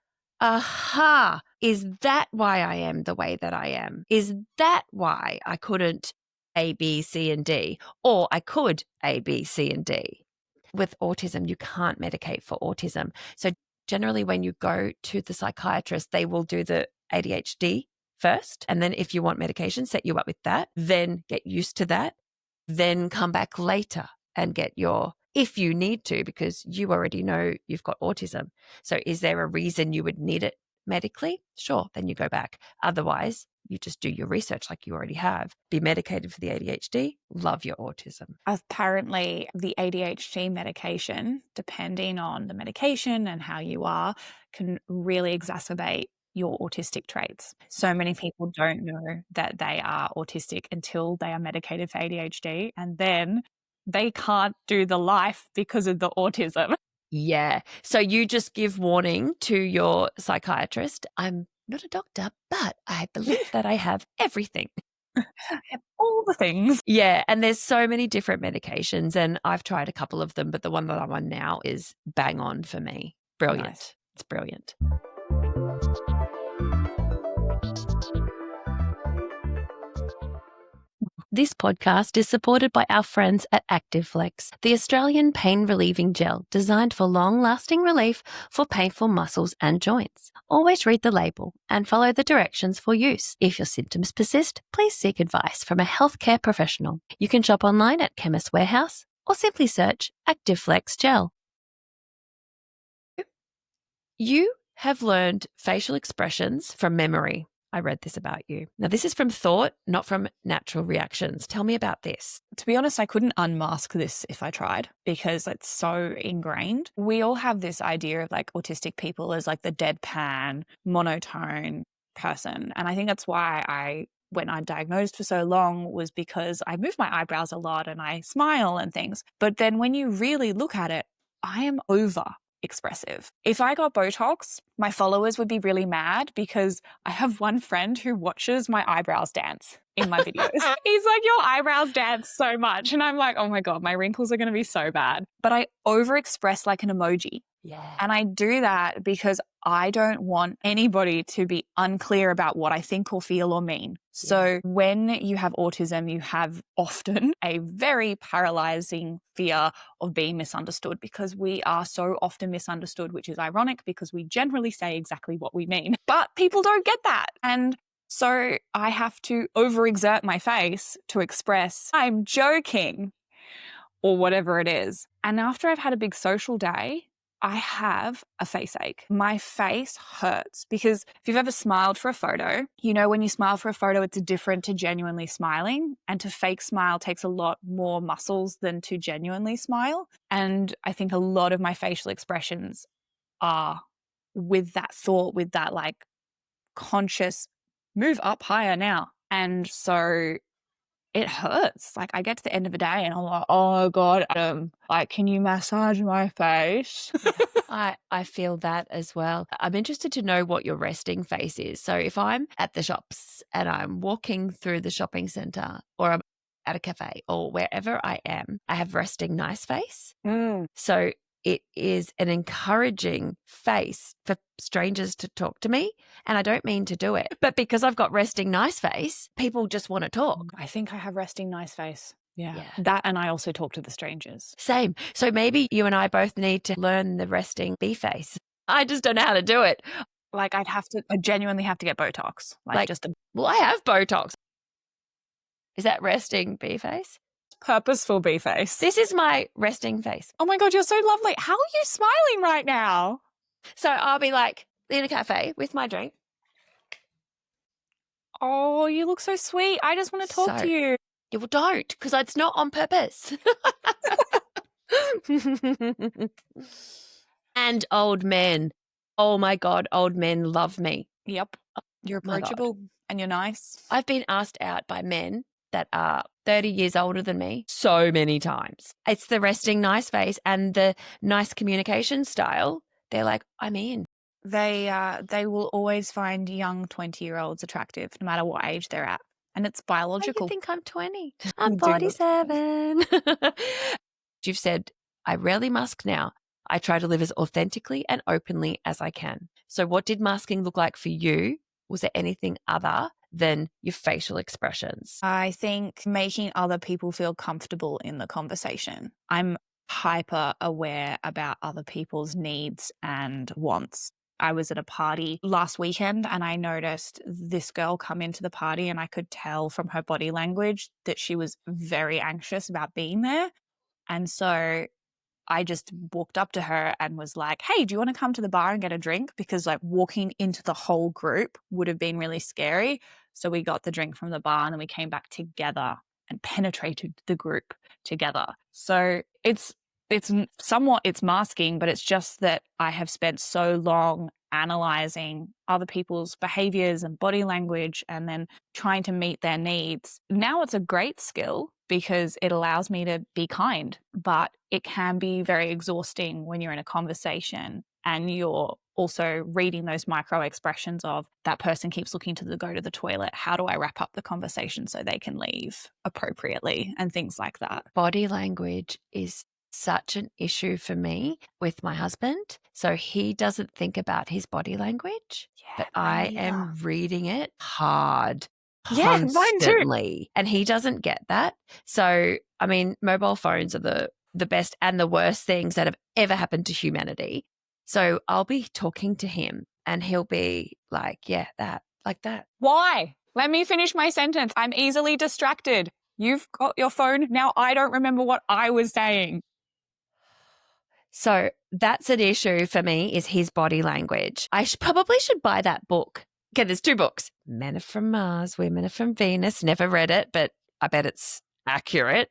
aha, is that why I am the way that I am? Is that why I couldn't A, B, C, and D, or I could A, B, C, and D? With autism, you can't medicate for autism. So generally when you go to the psychiatrist, they will do the ADHD first. And then if you want medication, set you up with that, then get used to that, then come back later and get your, if you need to, because you already know you've got autism. So is there a reason you would need it medically? Sure, then you go back. Otherwise, you just do your research like you already have. Be medicated for the ADHD, love your autism. Apparently, the ADHD medication, depending on the medication and how you are, can really exacerbate your autistic traits. So many people don't know that they are autistic until they are medicated for ADHD, and then they can't do the life because of the autism. Yeah. So you just give warning to your psychiatrist. I'm not a doctor, but I believe that I have everything. I have all the things. Yeah. And there's so many different medications, and I've tried a couple of them, but the one that I'm on now is bang on for me. Brilliant. Nice. It's brilliant. This podcast is supported by our friends at ActiveFlex, the Australian pain-relieving gel designed for long-lasting relief for painful muscles and joints. Always read the label and follow the directions for use. If your symptoms persist, please seek advice from a healthcare professional. You can shop online at Chemist Warehouse or simply search ActiveFlex Gel. You have learned facial expressions from memory. I read this about you. Now, this is from thought, not from natural reactions. Tell me about this. To be honest, I couldn't unmask this if I tried because it's so ingrained. We all have this idea of like autistic people as like the deadpan, monotone person. And I think that's why when I diagnosed for so long was because I move my eyebrows a lot and I smile and things. But then when you really look at it, I am over expressive. If I got Botox, my followers would be really mad because I have one friend who watches my eyebrows dance. in my videos. He's like, your eyebrows dance so much. And I'm like, oh my God, my wrinkles are going to be so bad. But I overexpress like an emoji. Yeah. And I do that because I don't want anybody to be unclear about what I think or feel or mean. So when you have autism, you have often a very paralyzing fear of being misunderstood, because we are so often misunderstood, which is ironic because we generally say exactly what we mean. But people don't get that. And so I have to overexert my face to express I'm joking or whatever it is. And after I've had a big social day, I have a face ache. My face hurts because if you've ever smiled for a photo, you know, when you smile for a photo, it's different to genuinely smiling. And to fake smile takes a lot more muscles than to genuinely smile. And I think a lot of my facial expressions are with that thought, with that like conscious move up higher now. And so it hurts. Like I get to the end of the day and I'm like, oh God, like, can you massage my face? I feel that as well. I'm interested to know what your resting face is. So if I'm at the shops and I'm walking through the shopping centre, or I'm at a cafe, or wherever I am, I have resting nice face. So it is an encouraging face for strangers to talk to me. And I don't mean to do it, but because I've got resting nice face, people just want to talk. I think I have resting nice face. Yeah. Yeah. That, and I also talk to the strangers. Same. So maybe you and I both need to learn the resting bee face. I just don't know how to do it. Like I genuinely have to get Botox. Well, I have Botox. Is that resting bee face? Purposeful bee face. This is my resting face. Oh my God, you're so lovely. How are you smiling right now? So I'll be like in a cafe with my drink. Oh, you look so sweet. I just want to talk to you. Yeah, well, don't, because it's not on purpose. And old men. Oh my God, old men love me. Yep. You're my God. approachable and you're nice. I've been asked out by men that are 30 years older than me so many times. It's the resting nice face and the nice communication style. They're like, I'm in. They will always find young 20-year-olds attractive, no matter what age they're at. And it's biological. I think I'm 20. I'm 47. You've said, I rarely mask now. I try to live as authentically and openly as I can. So what did masking look like for you? Was there anything other than your facial expressions? I think making other people feel comfortable in the conversation. I'm hyper aware about other people's needs and wants. I was at a party last weekend and I noticed this girl come into the party, and I could tell from her body language that she was very anxious about being there. And so I just walked up to her and was like, hey, do you want to come to the bar and get a drink? Because like walking into the whole group would have been really scary. So we got the drink from the bar and then we came back together and penetrated the group together. So it's masking, but it's just that I have spent so long analyzing other people's behaviors and body language and then trying to meet their needs. Now it's a great skill because it allows me to be kind, but it can be very exhausting when you're in a conversation and you're also reading those micro expressions of that person keeps looking to go to the toilet. How do I wrap up the conversation so they can leave appropriately and things like that? Body language is such an issue for me with my husband. So he doesn't think about his body language, but I am reading it hard. Constantly. And he doesn't get that. So, I mean, mobile phones are the best and the worst things that have ever happened to humanity. So I'll be talking to him and he'll be like, yeah, that, like that. Why? Let me finish my sentence. I'm easily distracted. You've got your phone. Now I don't remember what I was saying. So that's an issue for me, is his body language. I probably should buy that book. Okay, there's 2 books. Men are from Mars, Women are from Venus. Never read it, but I bet it's accurate.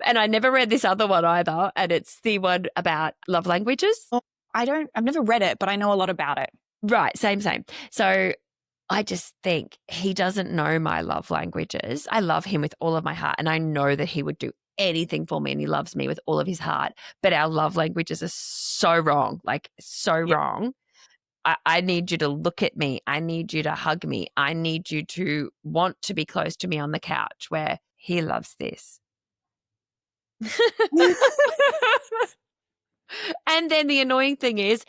And I never read this other one either. And it's the one about love languages. I've never read it, but I know a lot about it. Right. Same. So I just think he doesn't know my love languages. I love him with all of my heart. And I know that he would do anything for me and he loves me with all of his heart. But our love languages are so wrong, like so wrong. I need you to look at me. I need you to hug me. I need you to want to be close to me on the couch, where he loves this. And then the annoying thing is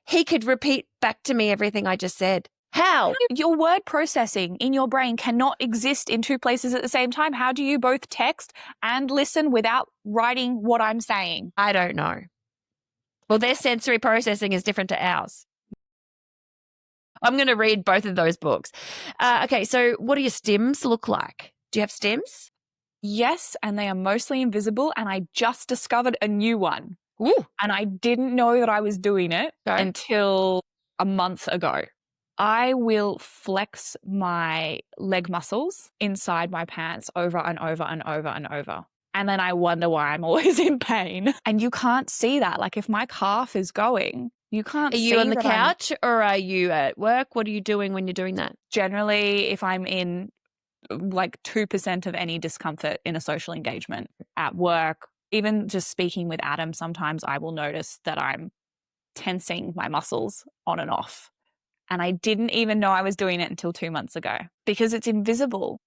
he could repeat back to me everything I just said. How? Your word processing in your brain cannot exist in two places at the same time. How do you both text and listen without writing what I'm saying? I don't know. Well, their sensory processing is different to ours. I'm going to read both of those books. Okay, so what do your stims look like? Do you have stims? Yes, and they are mostly invisible, and I just discovered a new one. Ooh. And I didn't know that I was doing it until a month ago. I will flex my leg muscles inside my pants over and over and over and over. And then I wonder why I'm always in pain. And you can't see that. Like if my calf is going, you can't see. Are you on the couch or are you at work? What are you doing when you're doing that? Generally, if I'm in like 2% of any discomfort in a social engagement at work, even just speaking with Adam, sometimes I will notice that I'm tensing my muscles on and off. And I didn't even know I was doing it until 2 months ago because it's invisible.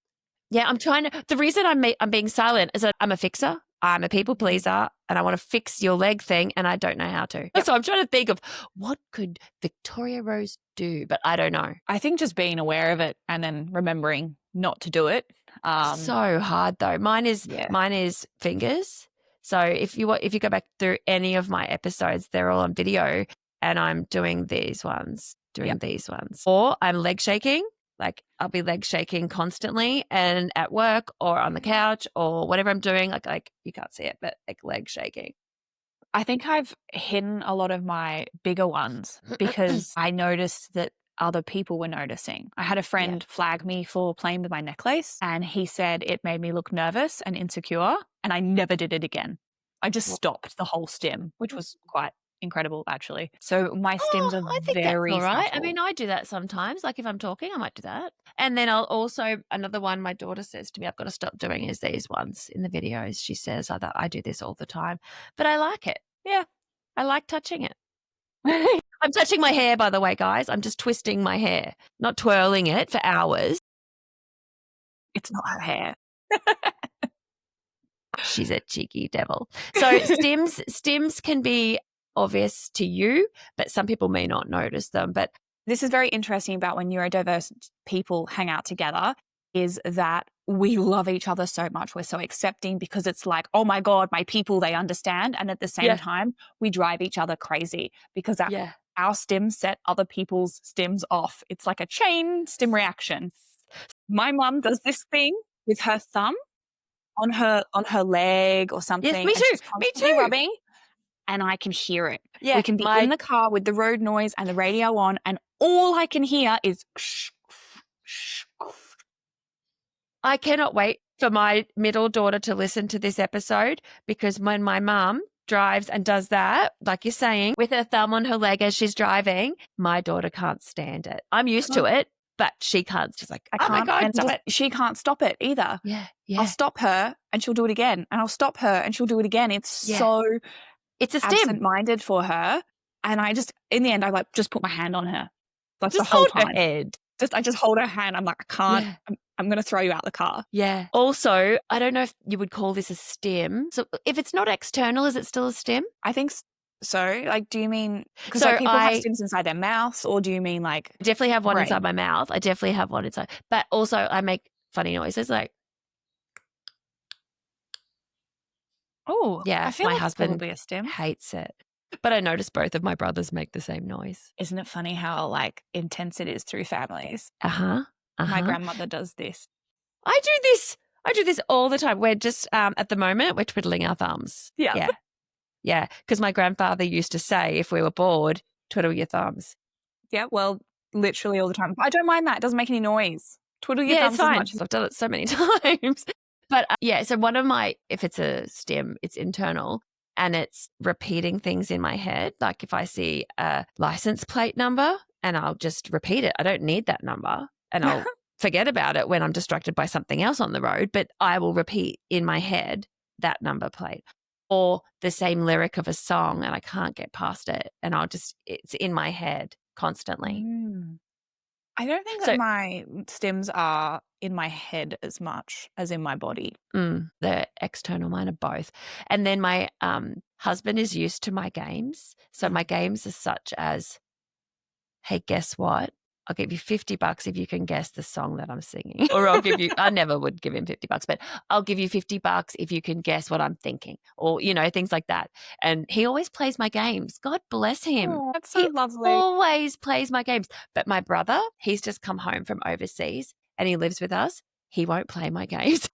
Yeah, I'm trying to. The reason I'm being silent is that I'm a fixer. I'm a people pleaser and I want to fix your leg thing and I don't know how to. Yep. So I'm trying to think of what could Victoria Rose do, but I don't know. I think just being aware of it and then remembering not to do it. So hard though. Mine is fingers. So if you go back through any of my episodes, they're all on video and I'm doing these ones, these ones. Or I'm leg shaking. Like I'll be leg shaking constantly and at work or on the couch or whatever I'm doing, like you can't see it, but like leg shaking. I think I've hidden a lot of my bigger ones because I noticed that other people were noticing. I had a friend flag me for playing with my necklace and he said it made me look nervous and insecure and I never did it again. I just stopped the whole stim, which was quite incredible actually. So my stims are I think very that's all right. subtle. I mean, I do that sometimes. Like if I'm talking, I might do that. And then I'll also, another one my daughter says to me, I've got to stop doing is these ones in the videos. She says I do this all the time, but I like it. Yeah. I like touching it. I'm touching my hair, by the way, guys. I'm just twisting my hair, not twirling it for hours. It's not her hair. She's a cheeky devil. So stims can be obvious to you, but some people may not notice them. But this is very interesting about when neurodiverse people hang out together is that we love each other so much. We're so accepting because it's like, oh my God, my people, they understand. And at the same time, we drive each other crazy because our stims set other people's stims off. It's like a chain stim reaction. My mum does this thing with her thumb on her leg or something. Yes, me too. Me too. Rubbing, and I can hear it. Yeah, we can be in the car with the road noise and the radio on, and all I can hear is I cannot wait for my middle daughter to listen to this episode because when my mum drives and does that, like you're saying, with her thumb on her leg as she's driving, my daughter can't stand it. I'm used to it, but she can't. She's like, oh my God, stop it. She can't stop it either. Yeah. I'll stop her and she'll do it again. And I'll stop her and she'll do it again. It's so it's a stim. Absent-minded for her. And I just, in the end, I just put my hand on her. That's just the whole hold time. Her head. I just hold her hand. I'm like, I can't. Yeah. I'm going to throw you out the car. Yeah. Also, I don't know if you would call this a stim. So if it's not external, is it still a stim? I think so. Like, do you mean because people have stims inside their mouths, or do you mean like? I definitely have one inside my mouth. I definitely have one inside, but also I make funny noises like. Oh, yeah. I feel my like husband probably a stim. Hates it. But I noticed both of my brothers make the same noise. Isn't it funny how like intense it is through families? My grandmother does this. I do this all the time. We're just at the moment we're twiddling our thumbs. Yeah. Because my grandfather used to say if we were bored, twiddle your thumbs. Yeah. Well, literally all the time. I don't mind that. It doesn't make any noise. Twiddle your thumbs. It's fine. I've done it so many times. But so one of my, if it's a stim, it's internal. And it's repeating things in my head. Like if I see a license plate number and I'll just repeat it. I don't need that number and I'll forget about it when I'm distracted by something else on the road, but I will repeat in my head that number plate or the same lyric of a song and I can't get past it and it's in my head. constantly. I don't think that So my stims are in my head as much as in my body. the external, mine are both. And then my husband is used to my games. So my games are such as, hey, guess what? I'll give you $50 if you can guess the song that I'm singing. Or I never would give him $50, but I'll give you $50 if you can guess what I'm thinking, or, things like that. And he always plays my games. God bless him. Oh, that's so He lovely. always plays my games. But my brother, he's just come home from overseas and he lives with us. He won't play my games.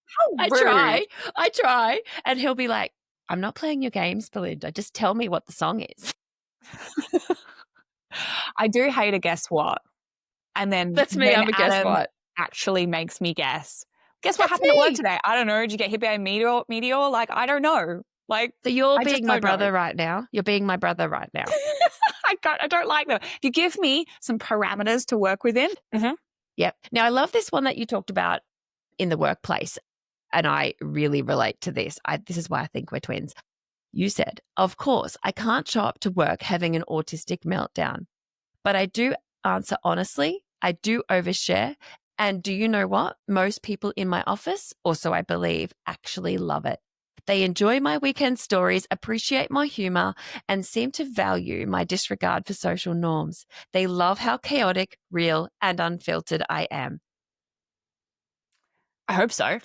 How rude. I try. And he'll be like, I'm not playing your games, Belinda. Just tell me what the song is. I do hate a guess what. And then That's me. when I'm a guess Adam what. actually makes me guess. Guess what That's happened at work me. today? I don't know. Did you get hit by a meteor? Like, I don't know. Like, So you're I just being my don't know. brother right now. You're being my brother right now. I don't like them. If you give me some parameters to work within. Yep. Now, I love this one that you talked about in the workplace, and I really relate to this. This is why I think we're twins. You said, of course, I can't show up to work having an autistic meltdown, but I do answer honestly. I do overshare. And do you know what? Most people in my office, also I believe, actually love it. They enjoy my weekend stories, appreciate my humor, and seem to value my disregard for social norms. They love how chaotic, real, and unfiltered I am. I hope so.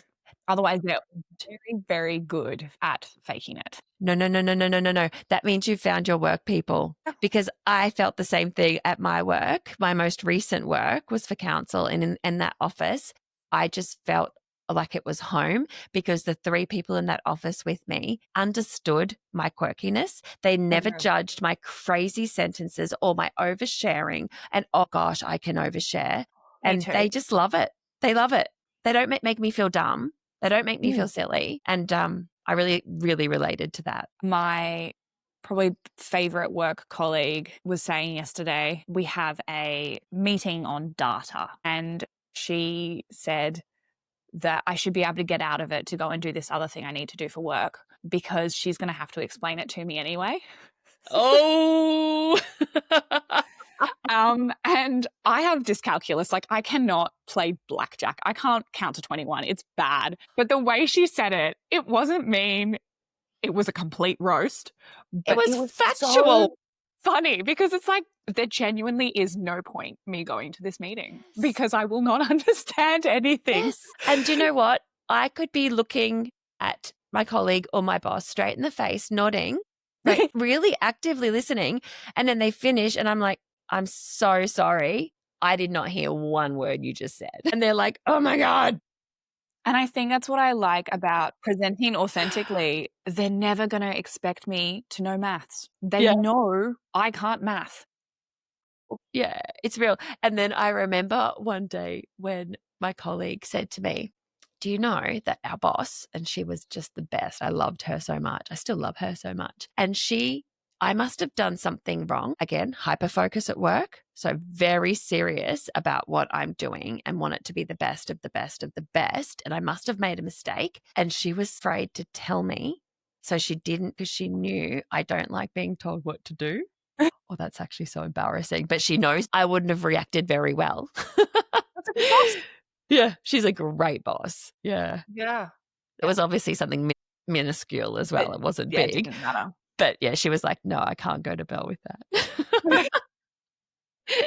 Otherwise, they're very, very good at faking it. No. That means you found your work people, because I felt the same thing at my work. My most recent work was for council, and in that office, I just felt like it was home because the 3 people in that office with me understood my quirkiness. They never judged my crazy sentences or my oversharing. And oh gosh, I can overshare. Me And too. they just love it. They love it. They don't make me feel dumb. They don't make me feel silly. And I really, really related to that. My probably favorite work colleague was saying yesterday, we have a meeting on data, and she said that I should be able to get out of it to go and do this other thing I need to do for work, because she's going to have to explain it to me anyway. Oh, and I have dyscalculus. Like, I cannot play blackjack. I can't count to 21. It's bad. But the way she said it, it wasn't mean. It was a complete roast. But it was factual. So funny, because it's like, there genuinely is no point me going to this meeting because I will not understand anything. Yes. And do you know what? I could be looking at my colleague or my boss straight in the face, nodding, like really actively listening. And then they finish and I'm like, I'm so sorry. I did not hear one word you just said. And they're like, oh my God. And I think that's what I like about presenting authentically. They're never going to expect me to know maths. They know I can't math. Yeah, it's real. And then I remember one day when my colleague said to me, do you know that our boss, and she was just the best. I loved her so much. I still love her so much. And I must have done something wrong. Again, hyper focus at work. So very serious about what I'm doing and want it to be the best of the best of the best. And I must have made a mistake. And she was afraid to tell me. So she didn't, because she knew I don't like being told what to do. Oh, that's actually so embarrassing. But she knows I wouldn't have reacted very well. That's a good boss. Yeah, she's a great boss. Yeah. Yeah. It was obviously something minuscule as well. It wasn't big. It didn't matter. But yeah, she was like, no, I can't go to Bel with that.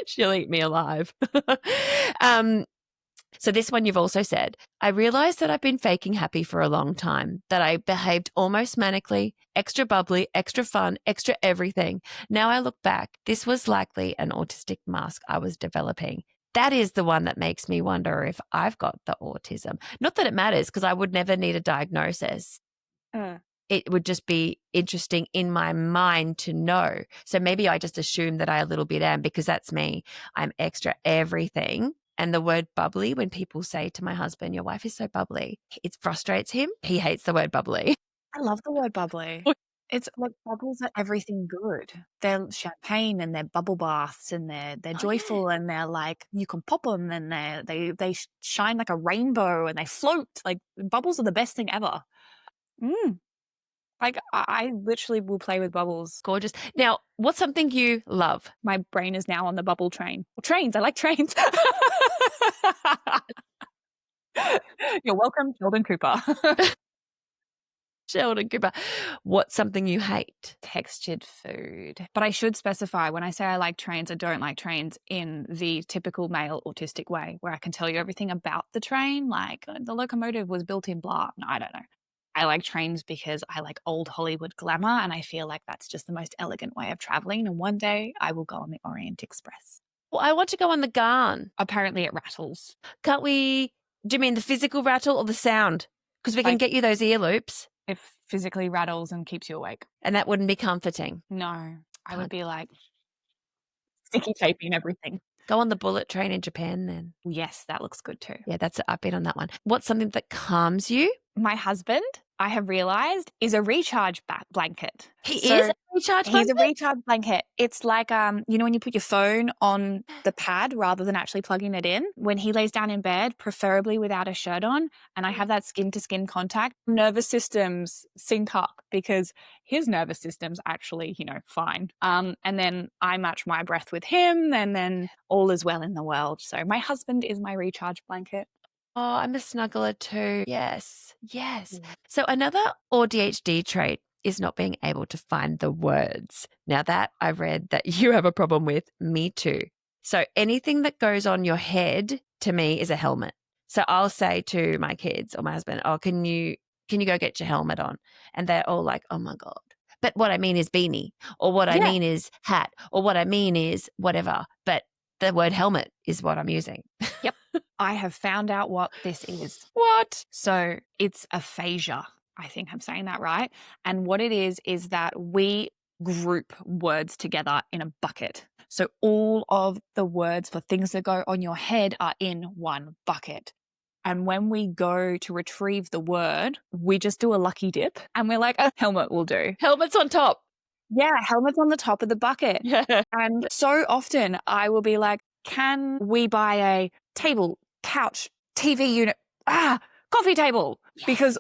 She'll eat me alive. So this one you've also said, I realized that I've been faking happy for a long time, that I behaved almost manically, extra bubbly, extra fun, extra everything. Now I look back, this was likely an autistic mask I was developing. That is the one that makes me wonder if I've got the autism. Not that it matters, because I would never need a diagnosis. It would just be interesting in my mind to know. So maybe I just assume that I a little bit am, because that's me. I'm extra everything. And the word bubbly, when people say to my husband, your wife is so bubbly, it frustrates him. He hates the word bubbly. I love the word bubbly. It's like, bubbles are everything good. They're champagne and they're bubble baths and they're joyful and they're like, you can pop them and they shine like a rainbow and they float. Like, bubbles are the best thing ever. Like, I literally will play with bubbles. Gorgeous. Now, what's something you love? My brain is now on the bubble train. Trains, I like trains. You're welcome, Sheldon Cooper. Sheldon Cooper. What's something you hate? Textured food. But I should specify, when I say I like trains, I don't like trains in the typical male autistic way, where I can tell you everything about the train, like the locomotive was built in blah. No, I don't know. I like trains because I like old Hollywood glamour, and I feel like that's just the most elegant way of traveling. And one day I will go on the Orient Express. Well, I want to go on the Garn. Apparently it rattles. Can't we? Do you mean the physical rattle or the sound? Because we can Like- get you those ear loops, It physically rattles and keeps you awake. and that wouldn't be comforting. No, I Can't- would be like sticky taping everything. Go on the bullet train in Japan then. Yes, that looks good too. Yeah, I've been on that one. What's something that calms you? My husband, I have realized, is a recharge blanket. He So is a recharge He's a blanket? recharge blanket. It's like, you know, when you put your phone on the pad rather than actually plugging it in, when he lays down in bed, preferably without a shirt on, and I have that skin to skin contact, nervous systems sync up because his nervous system's actually, you know, fine. And then I match my breath with him, and then all is well in the world. So my husband is my recharge blanket. Oh, I'm a snuggler too. Yes. Yes. Yeah. So another ADHD trait is not being able to find the words. Now that I've read that you have a problem with, me too. So anything that goes on your head to me is a helmet. So I'll say to my kids or my husband, "Oh, can you go get your helmet on?" And they're all like, "Oh my God." But what I mean is beanie, or what I Yeah. mean is hat, or what I mean is whatever. But the word helmet is what I'm using. Yep. I have found out what this is. What? So it's aphasia. I think I'm saying that right. And what it is that we group words together in a bucket. So all of the words for things that go on your head are in one bucket. And when we go to retrieve the word, we just do a lucky dip and we're like, a helmet will do. Helmet's on top. Yeah, helmet's on the top of the bucket. Yeah. And so often I will be like, can we buy a table, couch, TV unit, coffee table? Yes. Because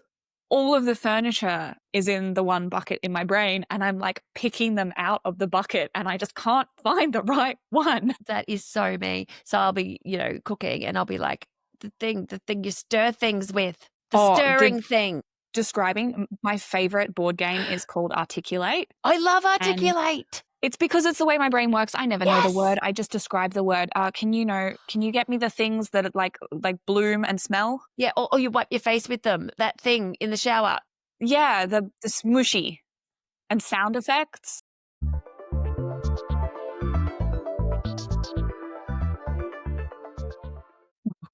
all of the furniture is in the one bucket in my brain, and I'm like picking them out of the bucket and I just can't find the right one. That is so me. So I'll be, cooking and I'll be like, the thing you stir things with, the stirring thing. Describing my favorite board game is called Articulate. I love Articulate. It's because it's the way my brain works. I never know the Yes. word. I just describe the word. Can you get me the things that like bloom and smell? Yeah, or you wipe your face with them, that thing in the shower. Yeah, the smooshy and sound effects.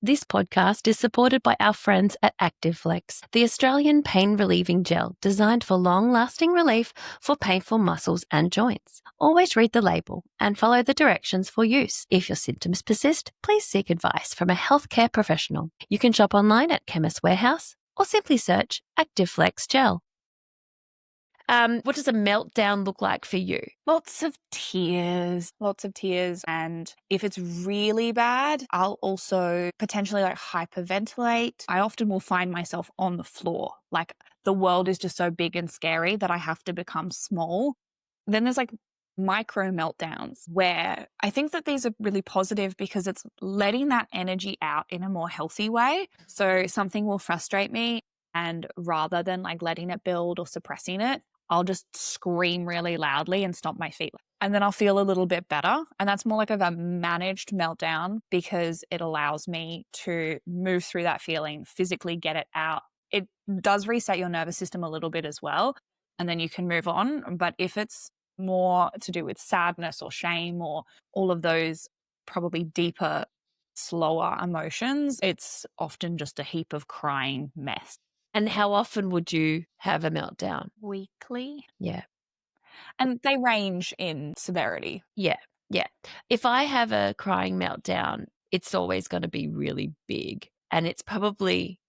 This podcast is supported by our friends at ActiveFlex, the Australian pain relieving gel designed for long-lasting relief for painful muscles and joints. Always read the label and follow the directions for use. If your symptoms persist, please seek advice from a healthcare professional. You can shop online at Chemist Warehouse or simply search ActiveFlex Gel. What does a meltdown look like for you? Lots of tears. And if it's really bad, I'll also potentially like hyperventilate. I often will find myself on the floor. Like the world is just so big and scary that I have to become small. Then there's like micro meltdowns where I think that these are really positive because it's letting that energy out in a more healthy way. So something will frustrate me, and rather than like letting it build or suppressing it, I'll just scream really loudly and stomp my feet. And then I'll feel a little bit better. And that's more like a managed meltdown because it allows me to move through that feeling, physically get it out. It does reset your nervous system a little bit as well. And then you can move on. But if it's more to do with sadness or shame or all of those probably deeper, slower emotions, it's often just a heap of crying mess. And how often would you have a meltdown? Weekly. Yeah. And they range in severity. Yeah. If I have a crying meltdown, it's always going to be really big. And it's probably,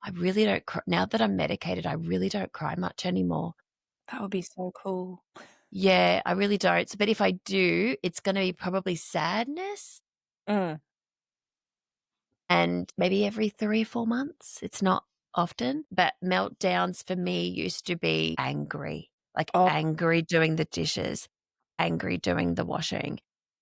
I really don't cry. Now that I'm medicated, I really don't cry much anymore. That would be so cool. Yeah, I really don't. But if I do, it's going to be probably sadness. And maybe every 3 or 4 months. It's not often, but meltdowns for me used to be angry, like Oh. angry doing the dishes, angry doing the washing,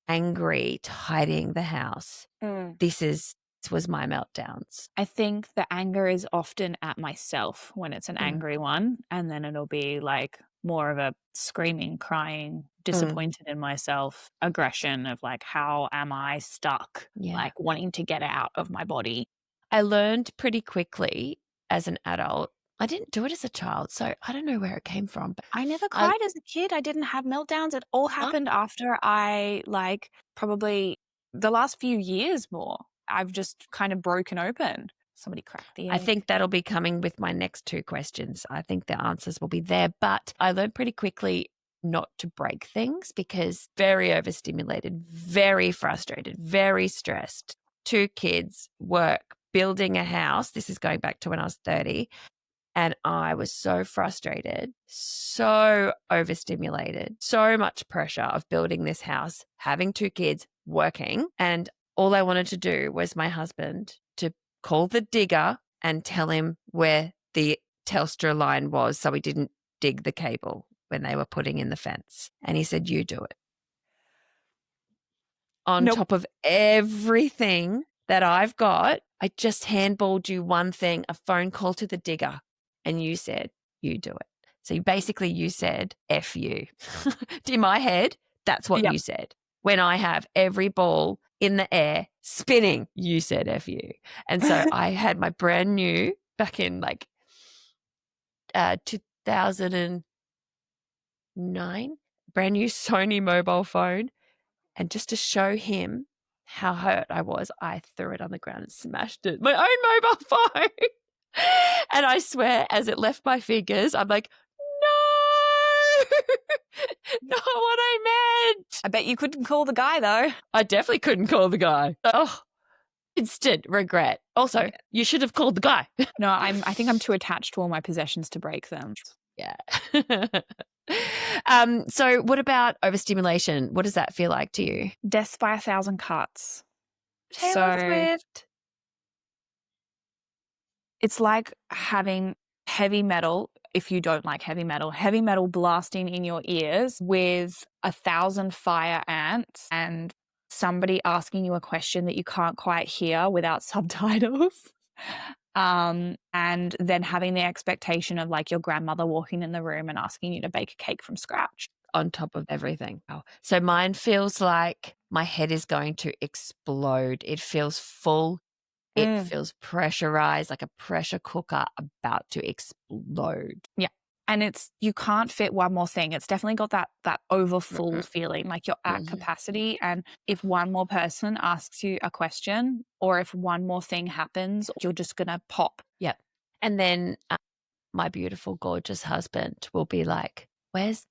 angry tidying the house. This was my meltdowns. I think the anger is often at myself when it's an angry one, and then it'll be like more of a screaming, crying, disappointed in myself, aggression of like, how am I stuck? Yeah. Like wanting to get out of my body. I learned pretty quickly as an adult. I didn't do it as a child, so I don't know where it came from. But I never cried as a kid. I didn't have meltdowns. It all happened after I like probably the last few years more. I've just kind of broken open. Somebody cracked the egg. I think that'll be coming with my next two questions. I think the answers will be there. But I learned pretty quickly not to break things because very overstimulated, very frustrated, very stressed. 2 kids, work, building a house. This is going back to when I was 30. And I was so frustrated, so overstimulated, so much pressure of building this house, having 2 kids, working. And all I wanted to do was my husband to call the digger and tell him where the Telstra line was so he didn't dig the cable when they were putting in the fence. And he said, "You do it." On top of everything that I've got, I just handballed you one thing, a phone call to the digger. And you said, "You do it." So you said, "F you." In my head, that's what you said. When I have every ball in the air spinning, you said, "F you." And so I had my brand new, back in like 2009, brand new Sony mobile phone. And just to show him how hurt I was, I threw it on the ground and smashed it. My own mobile phone. And I swear, as it left my fingers, I'm like, no, not what I meant. I bet you couldn't call the guy though. I definitely couldn't call the guy. Oh, instant regret. Also, you should have called the guy. No, I think I'm too attached to all my possessions to break them. Yeah. So what about overstimulation? What does that feel like to you? Death by 1,000 cuts. Taylor Swift. It's like having heavy metal, if you don't like heavy metal blasting in your ears with 1,000 fire ants and somebody asking you a question that you can't quite hear without subtitles. And then having the expectation of like your grandmother walking in the room and asking you to bake a cake from scratch. On top of everything. So mine feels like my head is going to explode. It feels full. It feels pressurized, like a pressure cooker about to explode. Yeah. And you can't fit one more thing. It's definitely got that overfull feeling, like you're at capacity. And if one more person asks you a question or if one more thing happens, you're just going to pop. Yep. And then my beautiful, gorgeous husband will be like, where's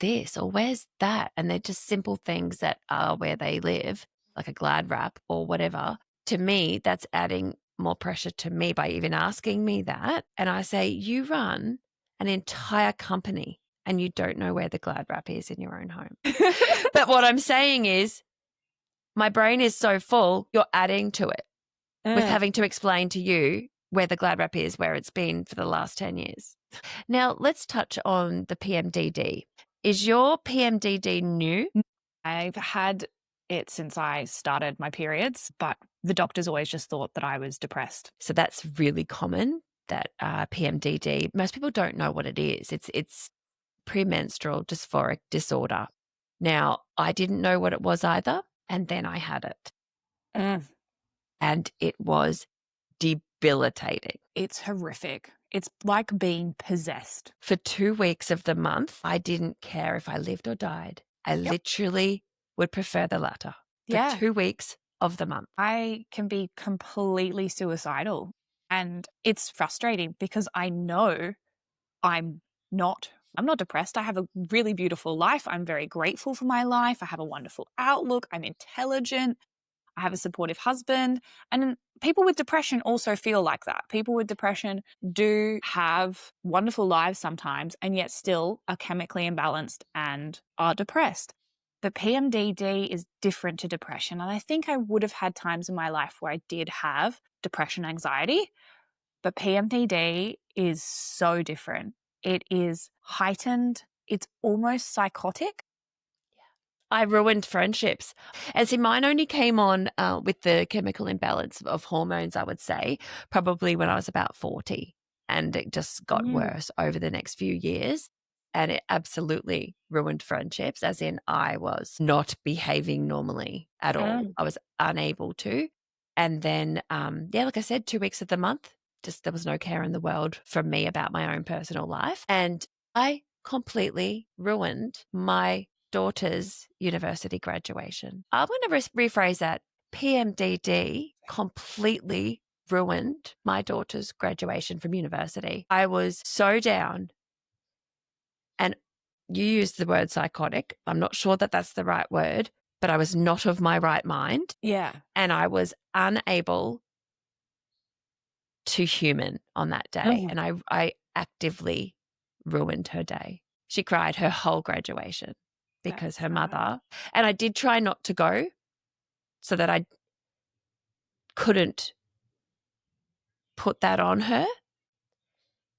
this or where's that? And they're just simple things that are where they live, like a Glad wrap or whatever. To me, that's adding more pressure to me by even asking me that. And I say, you run an entire company and you don't know where the Glad wrap is in your own home. But what I'm saying is my brain is so full, you're adding to it with having to explain to you where the Glad wrap is, where it's been for the last 10 years. Now, let's touch on the PMDD. Is your PMDD new? I've had it since I started my periods, but the doctors always just thought that I was depressed. So that's really common, that PMDD. Most people don't know what it is. It's premenstrual dysphoric disorder. Now, I didn't know what it was either, and then I had it. And it was debilitating. It's horrific. It's like being possessed. For 2 weeks of the month, I didn't care if I lived or died. I literally would prefer the latter. For 2 weeks of the month. I can be completely suicidal. And it's frustrating because I know I'm not depressed. I have a really beautiful life. I'm very grateful for my life. I have a wonderful outlook. I'm intelligent. I have a supportive husband. And people with depression also feel like that. People with depression do have wonderful lives sometimes and yet still are chemically imbalanced and are depressed. But PMDD is different to depression. And I think I would have had times in my life where I did have depression, anxiety, But PMDD is so different. It is heightened. It's almost psychotic. I ruined friendships. And see, mine only came on with the chemical imbalance of hormones, I would say, probably when I was about 40. And it just got worse over the next few years. And it absolutely ruined friendships, as in I was not behaving normally at all. I was unable to. And then, like I said, 2 weeks of the month, just there was no care in the world from me about my own personal life. And I completely ruined my daughter's university graduation. I'm going to rephrase that. PMDD completely ruined my daughter's graduation from university. I was so down, and you used the word psychotic. I'm not sure that that's the right word, but I was not of my right mind. Yeah. And I was unable to human on that day. And I actively ruined her day. She cried her whole graduation because her mother, and I did try not to go so that I couldn't put that on her,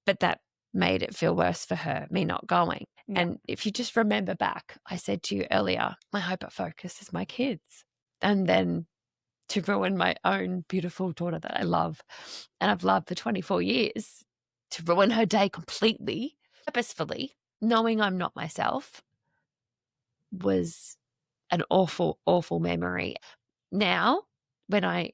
but that made it feel worse for her, me not going. Yeah. And if you just remember back, I said to you earlier, my hyper focus is my kids. And then to ruin my own beautiful daughter that I love and I've loved for 24 years, to ruin her day completely, purposefully, knowing I'm not myself, was an awful, awful memory. Now, when I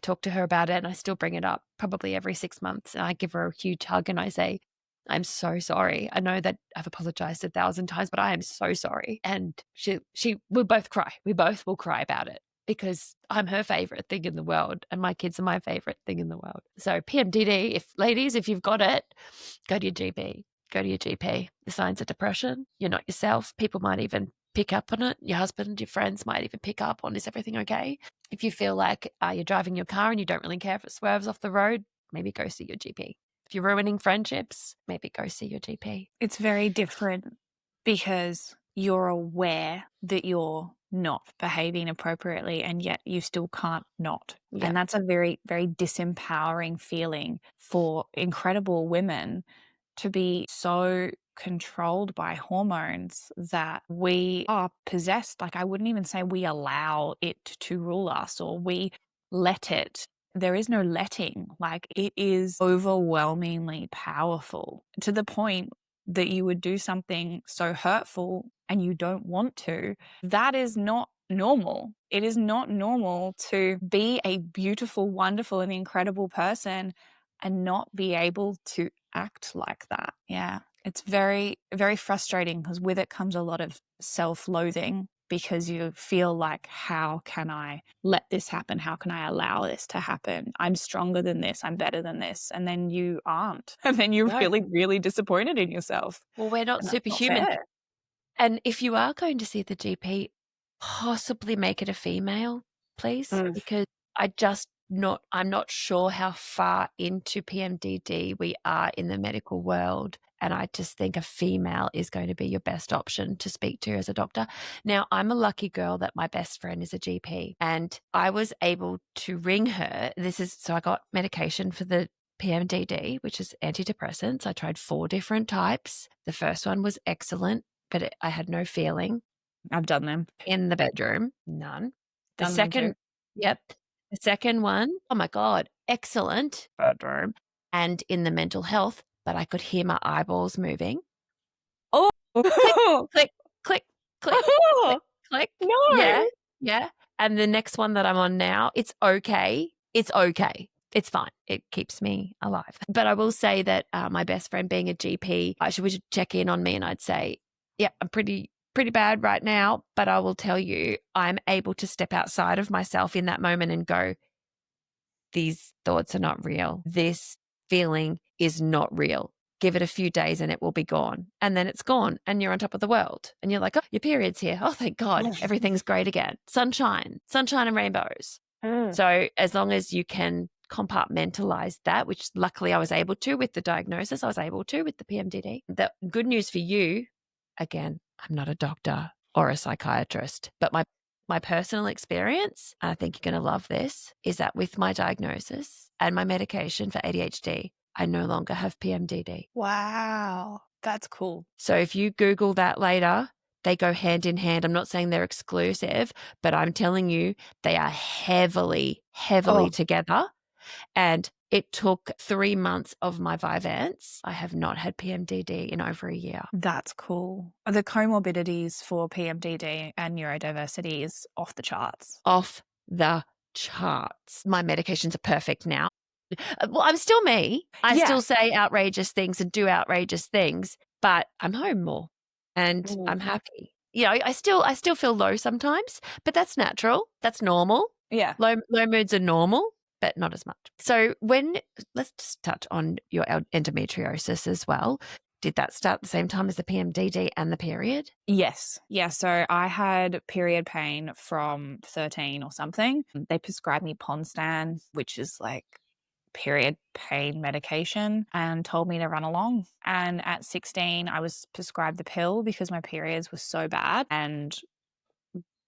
talk to her about it, and I still bring it up probably every 6 months, and I give her a huge hug and I say, I'm so sorry. I know that I've apologized 1,000 times, but I am so sorry. And we'll both cry. We both will cry about it because I'm her favorite thing in the world and my kids are my favorite thing in the world. So PMDD, ladies, if you've got it, go to your GP. Go to your GP. The signs of depression, you're not yourself. People might even pick up on it. Your husband, your friends might even pick up on, is everything okay? If you feel like you're driving your car and you don't really care if it swerves off the road, maybe go see your GP. If you're ruining friendships, maybe go see your GP. It's very different because you're aware that you're not behaving appropriately and yet you still can't not. Yeah. And that's a very, very disempowering feeling for incredible women to be so controlled by hormones that we are possessed. Like, I wouldn't even say we allow it to rule us or we let it. There is no letting. Like, it is overwhelmingly powerful to the point that you would do something so hurtful and you don't want to. That is not normal. It is not normal to be a beautiful, wonderful, and incredible person and not be able to act like that. Yeah. It's very, very frustrating because with it comes a lot of self-loathing because you feel like, how can I let this happen? How can I allow this to happen? I'm stronger than this. I'm better than this. And then you aren't. And then you're really, really disappointed in yourself. Well, we're not superhuman. And if you are going to see the GP, possibly make it a female, please, because I'm not sure how far into PMDD we are in the medical world. And I just think a female is going to be your best option to speak to as a doctor. Now, I'm a lucky girl that my best friend is a GP and I was able to ring her. So I got medication for the PMDD, which is antidepressants. I tried 4 different types. The first one was excellent, but I had no feeling. I've done them. In the bedroom, none. The second one, oh my God, excellent bedroom. And in the mental health, but I could hear my eyeballs moving. Oh, click, click, click, click, click. No. Yeah. And the next one that I'm on now, it's okay. It's okay. It's fine. It keeps me alive. But I will say that my best friend being a GP, she would check in on me and I'd say, yeah, I'm pretty bad right now, but I will tell you, I'm able to step outside of myself in that moment and go, these thoughts are not real. This feeling is not real. Give it a few days and it will be gone. And then it's gone and you're on top of the world. And you're like, oh, your period's here. Oh, thank God. Everything's great again. Sunshine and rainbows. So as long as you can compartmentalize that, which luckily I was able to with the diagnosis, I was able to with the PMDD. The good news for you, again, I'm not a doctor or a psychiatrist, but my My personal experience, and I think you're going to love this, is that with my diagnosis and my medication for ADHD, I no longer have PMDD. Wow. That's cool. So if you Google that later, they go hand in hand. I'm not saying they're exclusive, but I'm telling you they are heavily together. And it took 3 months of my Vyvanse. I have not had PMDD in over a year. That's cool. The comorbidities for PMDD and neurodiversity is off the charts. Off the charts. My medications are perfect now. Well, I'm still me. I still say outrageous things and do outrageous things, but I'm home more and I'm happy. You know, I still feel low sometimes, but that's natural. That's normal. Yeah. Low moods are normal, but not as much. So let's just touch on your endometriosis as well. Did that start at the same time as the PMDD and the period? Yes. Yeah. So I had period pain from 13 or something. They prescribed me Ponstan, which is like period pain medication, and told me to run along. And at 16, I was prescribed the pill because my periods were so bad. And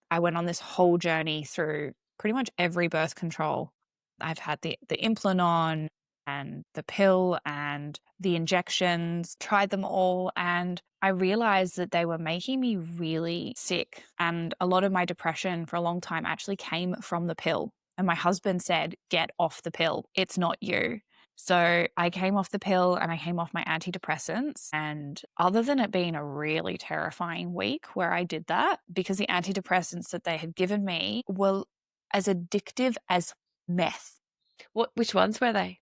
I went on this whole journey through pretty much every birth control. I've had the Implanon and the pill and the injections, tried them all, and I realized that they were making me really sick. And a lot of my depression for a long time actually came from the pill. And my husband said, "Get off the pill. It's not you." So I came off the pill and I came off my antidepressants. And other than it being a really terrifying week where I did that, because the antidepressants that they had given me were as addictive as meth. Which ones were they?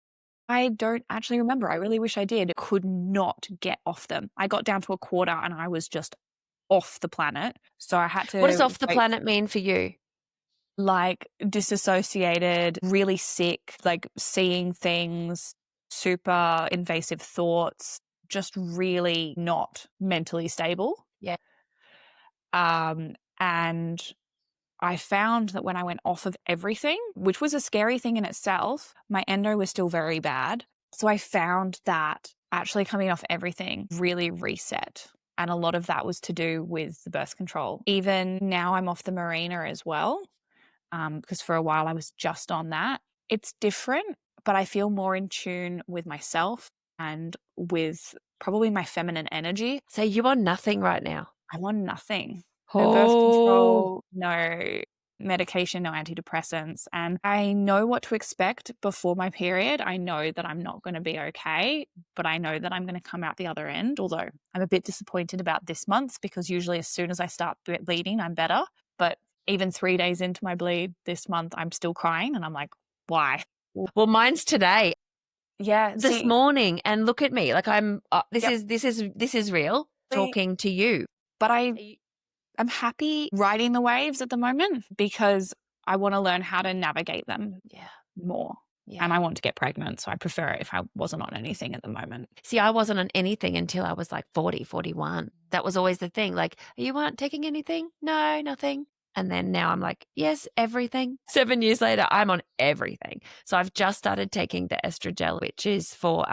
I don't actually remember. I really wish I did. Could not get off them. I got down to a quarter and I was just off the planet. So I had to. What does off the planet mean for you? Like disassociated, really sick, like seeing things, super invasive thoughts, just really not mentally stable. Yeah. And I found that when I went off of everything, which was a scary thing in itself, my endo was still very bad. So I found that actually coming off everything really reset. And a lot of that was to do with the birth control. Even now I'm off the Mirena as well, because for a while I was just on that. It's different, but I feel more in tune with myself and with probably my feminine energy. So you on nothing right now? I'm on nothing. No birth control, no medication, no antidepressants. And I know what to expect before my period. I know that I'm not going to be okay, but I know that I'm going to come out the other end. Although I'm a bit disappointed about this month because usually as soon as I start bleeding, I'm better. But even 3 days into my bleed this month, I'm still crying. And I'm like, why? Well, mine's today. Yeah. This morning. And look at me. Like I'm, this is real talking to you. But I'm happy riding the waves at the moment because I want to learn how to navigate them more. Yeah. And I want to get pregnant. So I prefer it if I wasn't on anything at the moment. See, I wasn't on anything until I was like 40, 41. That was always the thing. Like, you aren't taking anything? No, nothing. And then now I'm like, yes, everything. 7 years later, I'm on everything. So I've just started taking the estrogel, which is for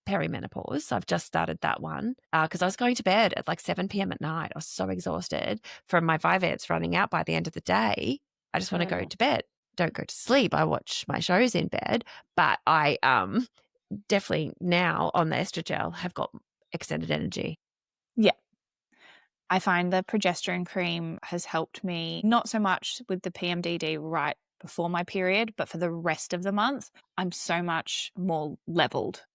perimenopause. So I've just started that one because I was going to bed at like 7 p.m. at night. I was so exhausted from my Vyvanse running out by the end of the day. I just want to go to bed. Don't go to sleep. I watch my shows in bed. But I definitely now on the estrogel have got extended energy. Yeah. I find the progesterone cream has helped me, not so much with the PMDD right before my period, but for the rest of the month, I'm so much more leveled.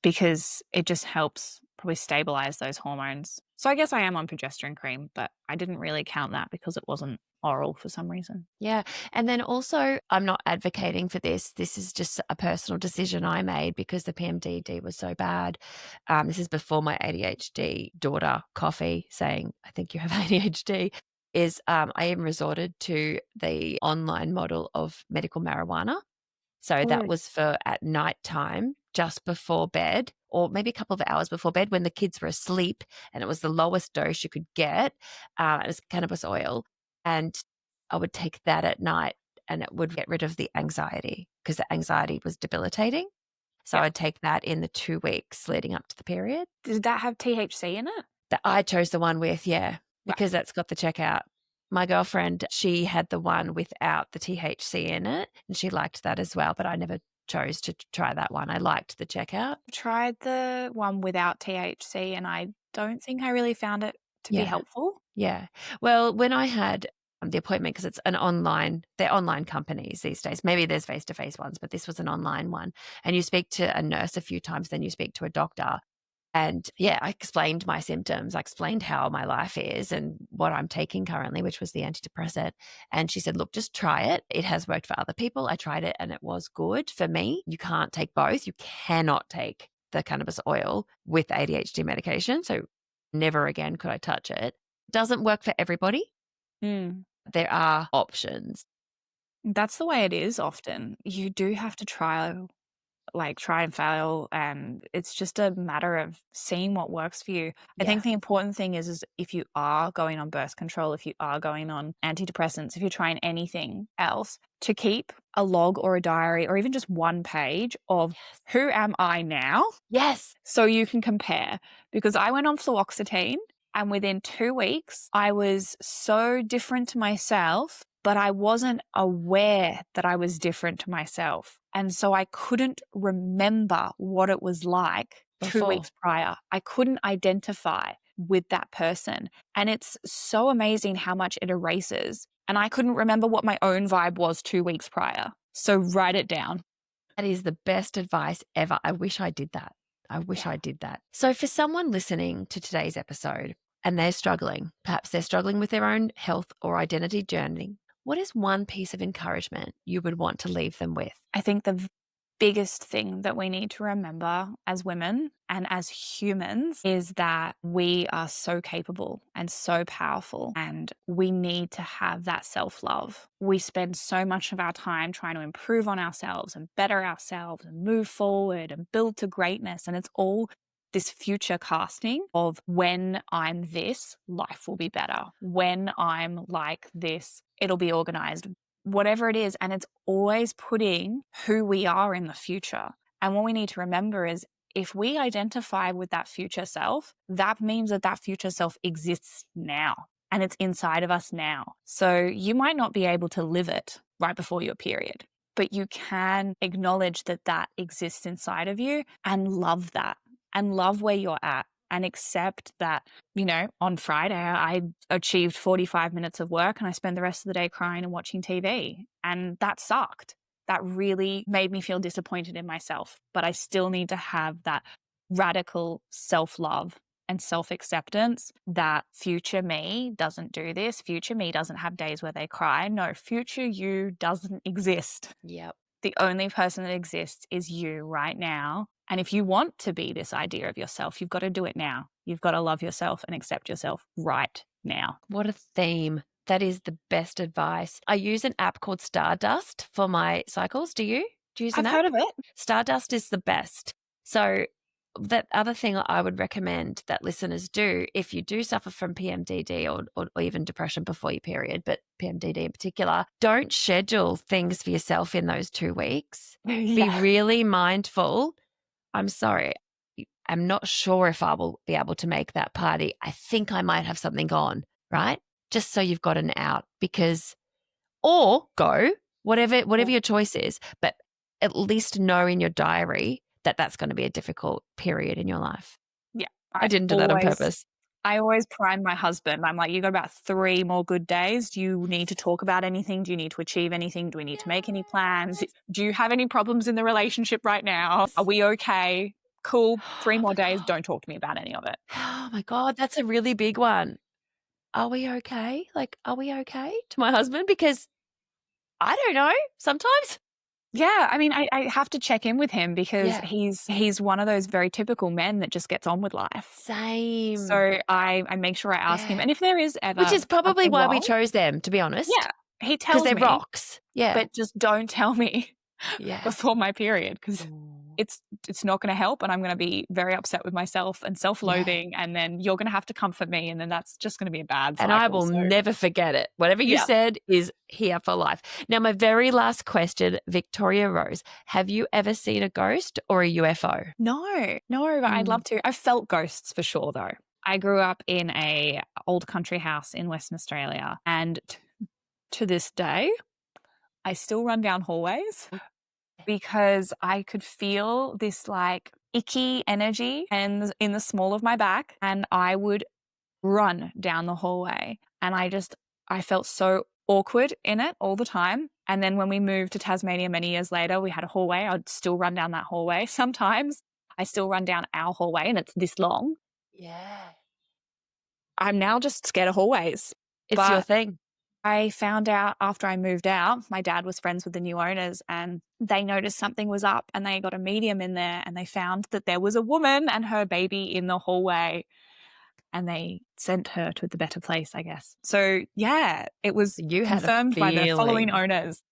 Because it just helps probably stabilize those hormones. So I guess I am on progesterone cream, but I didn't really count that because it wasn't oral for some reason. Yeah. And then also, I'm not advocating for this. This is just a personal decision I made because the PMDD was so bad. This is before my ADHD daughter, Coffee, saying, I think you have ADHD, is I even resorted to the online model of medical marijuana. So that was for at nighttime, just before bed, or maybe a couple of hours before bed when the kids were asleep, and it was the lowest dose you could get. It was cannabis oil. And I would take that at night and it would get rid of the anxiety because the anxiety was debilitating. So I'd take that in the 2 weeks leading up to the period. Did that have THC in it? That I chose the one with, because that's got the checkout. My girlfriend, she had the one without the THC in it and she liked that as well, but I never chose to try that one. I liked the checkout. Tried the one without THC and I don't think I really found it to be helpful. Yeah. Well, when I had the appointment, because they're online companies these days. Maybe there's face-to-face ones, but this was an online one. And you speak to a nurse a few times, then you speak to a doctor. And yeah, I explained my symptoms. I explained how my life is and what I'm taking currently, which was the antidepressant. And she said, look, just try it. It has worked for other people. I tried it and it was good for me. You can't take both. You cannot take the cannabis oil with ADHD medication. So never again could I touch it. Doesn't work for everybody. There are options. That's the way it is often. You do have to try and fail, and it's just a matter of seeing what works for you. I think the important thing is if you are going on birth control, if you are going on antidepressants, if you're trying anything else, to keep a log or a diary or even just one page of who am I now? Yes. So you can compare. Because I went on fluoxetine and within 2 weeks, I was so different to myself, but I wasn't aware that I was different to myself. And so I couldn't remember what it was like 2 weeks prior. I couldn't identify with that person. And it's so amazing how much it erases. And I couldn't remember what my own vibe was 2 weeks prior. So write it down. That is the best advice ever. I wish I did that. I did that. So for someone listening to today's episode and they're struggling, perhaps they're struggling with their own health or identity journey, what is one piece of encouragement you would want to leave them with? I think the biggest thing that we need to remember as women and as humans is that we are so capable and so powerful, and we need to have that self-love. We spend so much of our time trying to improve on ourselves and better ourselves and move forward and build to greatness, and it's all this future casting of when I'm this, life will be better. When I'm like this, it'll be organized. Whatever it is, and it's always putting who we are in the future. And what we need to remember is if we identify with that future self, that means that that future self exists now and it's inside of us now. So you might not be able to live it right before your period, but you can acknowledge that that exists inside of you and love that and love where you're at. And accept that, on Friday, I achieved 45 minutes of work and I spent the rest of the day crying and watching TV. And that sucked. That really made me feel disappointed in myself. But I still need to have that radical self-love and self-acceptance that future me doesn't do this. Future me doesn't have days where they cry. No, future you doesn't exist. Yep. The only person that exists is you right now. And if you want to be this idea of yourself, you've got to do it now. You've got to love yourself and accept yourself right now. What a theme. That is the best advice. I use an app called Stardust for my cycles. Do you? Do you use an app? I've heard of it. Stardust is the best. So that other thing I would recommend that listeners do, if you do suffer from PMDD or even depression before your period, but PMDD in particular, don't schedule things for yourself in those 2 weeks. Be really mindful. I'm sorry, I'm not sure if I will be able to make that party. I think I might have something on, right? Just so you've got an out or go, whatever your choice is, but at least know in your diary that that's going to be a difficult period in your life. Yeah. I didn't do that on purpose. I always prime my husband. I'm like, you got about 3 more good days. Do you need to talk about anything? Do you need to achieve anything? Do we need to make any plans? Do you have any problems in the relationship right now? Are we okay? Cool. 3 more days. Don't talk to me about any of it. Oh my God, that's a really big one. Are we okay? Are we okay to my husband? Because I don't know sometimes. Yeah, I mean, I have to check in with him because he's one of those very typical men that just gets on with life. Same. So I make sure I ask him. And if there is ever... Which is probably why we chose them, to be honest. Yeah, he tells me. Because they're rocks. Yeah. But just don't tell me before my period because it's not going to help and I'm going to be very upset with myself and self-loathing and then you're going to have to comfort me and then that's just going to be a bad cycle. And I will never forget it. Whatever you said is here for life. Now, my very last question, Victoria Rose, have you ever seen a ghost or a UFO? No, but I'd love to. I've felt ghosts for sure though. I grew up in a old country house in Western Australia, and to this day, I still run down hallways because I could feel this like icky energy and in the small of my back, and I would run down the hallway, and I felt so awkward in it all the time. And then when we moved to Tasmania many years later, we had a hallway. I'd still run down that hallway. Sometimes I still run down our hallway and it's this long. Yeah. I'm now just scared of hallways. It's your thing. I found out after I moved out, my dad was friends with the new owners and they noticed something was up, and they got a medium in there, and they found that there was a woman and her baby in the hallway, and they sent her to the better place, I guess. So yeah, it was confirmed by the following owners.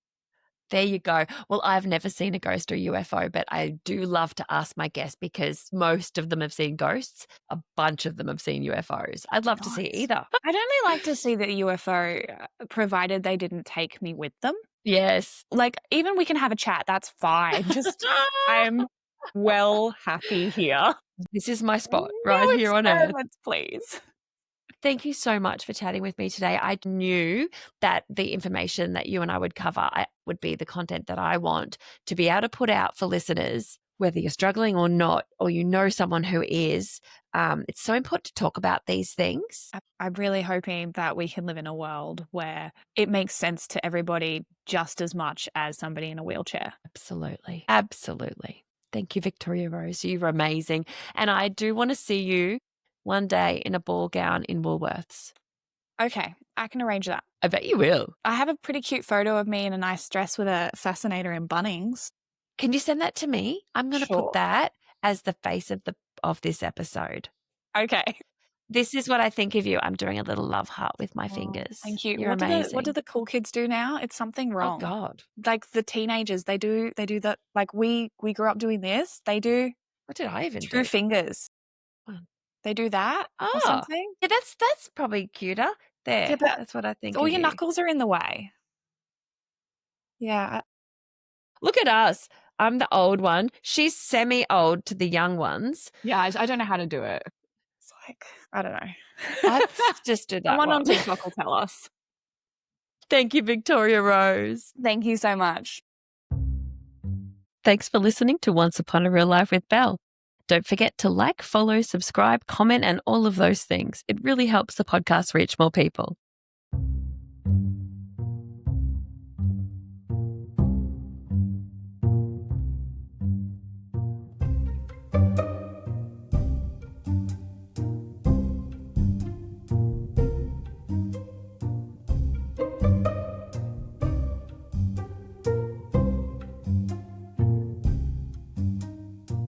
There you go. Well, I've never seen a ghost or UFO, but I do love to ask my guests because most of them have seen ghosts. A bunch of them have seen UFOs. I'd love to see either. I'd only like to see the UFO provided they didn't take me with them. Yes. Like, even we can have a chat. That's fine. Just I'm well happy here. This is my spot right here on Earth. Please. Thank you so much for chatting with me today. I knew that the information that you and I would cover would be the content that I want to be able to put out for listeners, whether you're struggling or not, or you know someone who is. It's so important to talk about these things. I'm really hoping that we can live in a world where it makes sense to everybody just as much as somebody in a wheelchair. Absolutely. Absolutely. Thank you, Victoria Rose. You're amazing. And I do want to see you one day in a ball gown in Woolworths. Okay, I can arrange that. I bet you will. I have a pretty cute photo of me in a nice dress with a fascinator in Bunnings. Can you send that to me? I'm going to put that as the face of this episode. Okay. This is what I think of you. I'm doing a little love heart with my fingers. Thank you. You're amazing. What do the cool kids do now? It's something wrong. Oh God. Like the teenagers, they do that. Like we grew up doing this. They do. What did I even do? 2 fingers. They do that or something. Yeah, that's probably cuter. There. Yeah, that's what I think. All your knuckles are in the way. Yeah. Look at us. I'm the old one. She's semi-old to the young ones. Yeah, I don't know how to do it. It's like, I don't know. Let's just do that. Someone on TikTok will tell us. Thank you, Victoria Rose. Thank you so much. Thanks for listening to Once Upon a Real Life with Bel. Don't forget to like, follow, subscribe, comment, and all of those things. It really helps the podcast reach more people.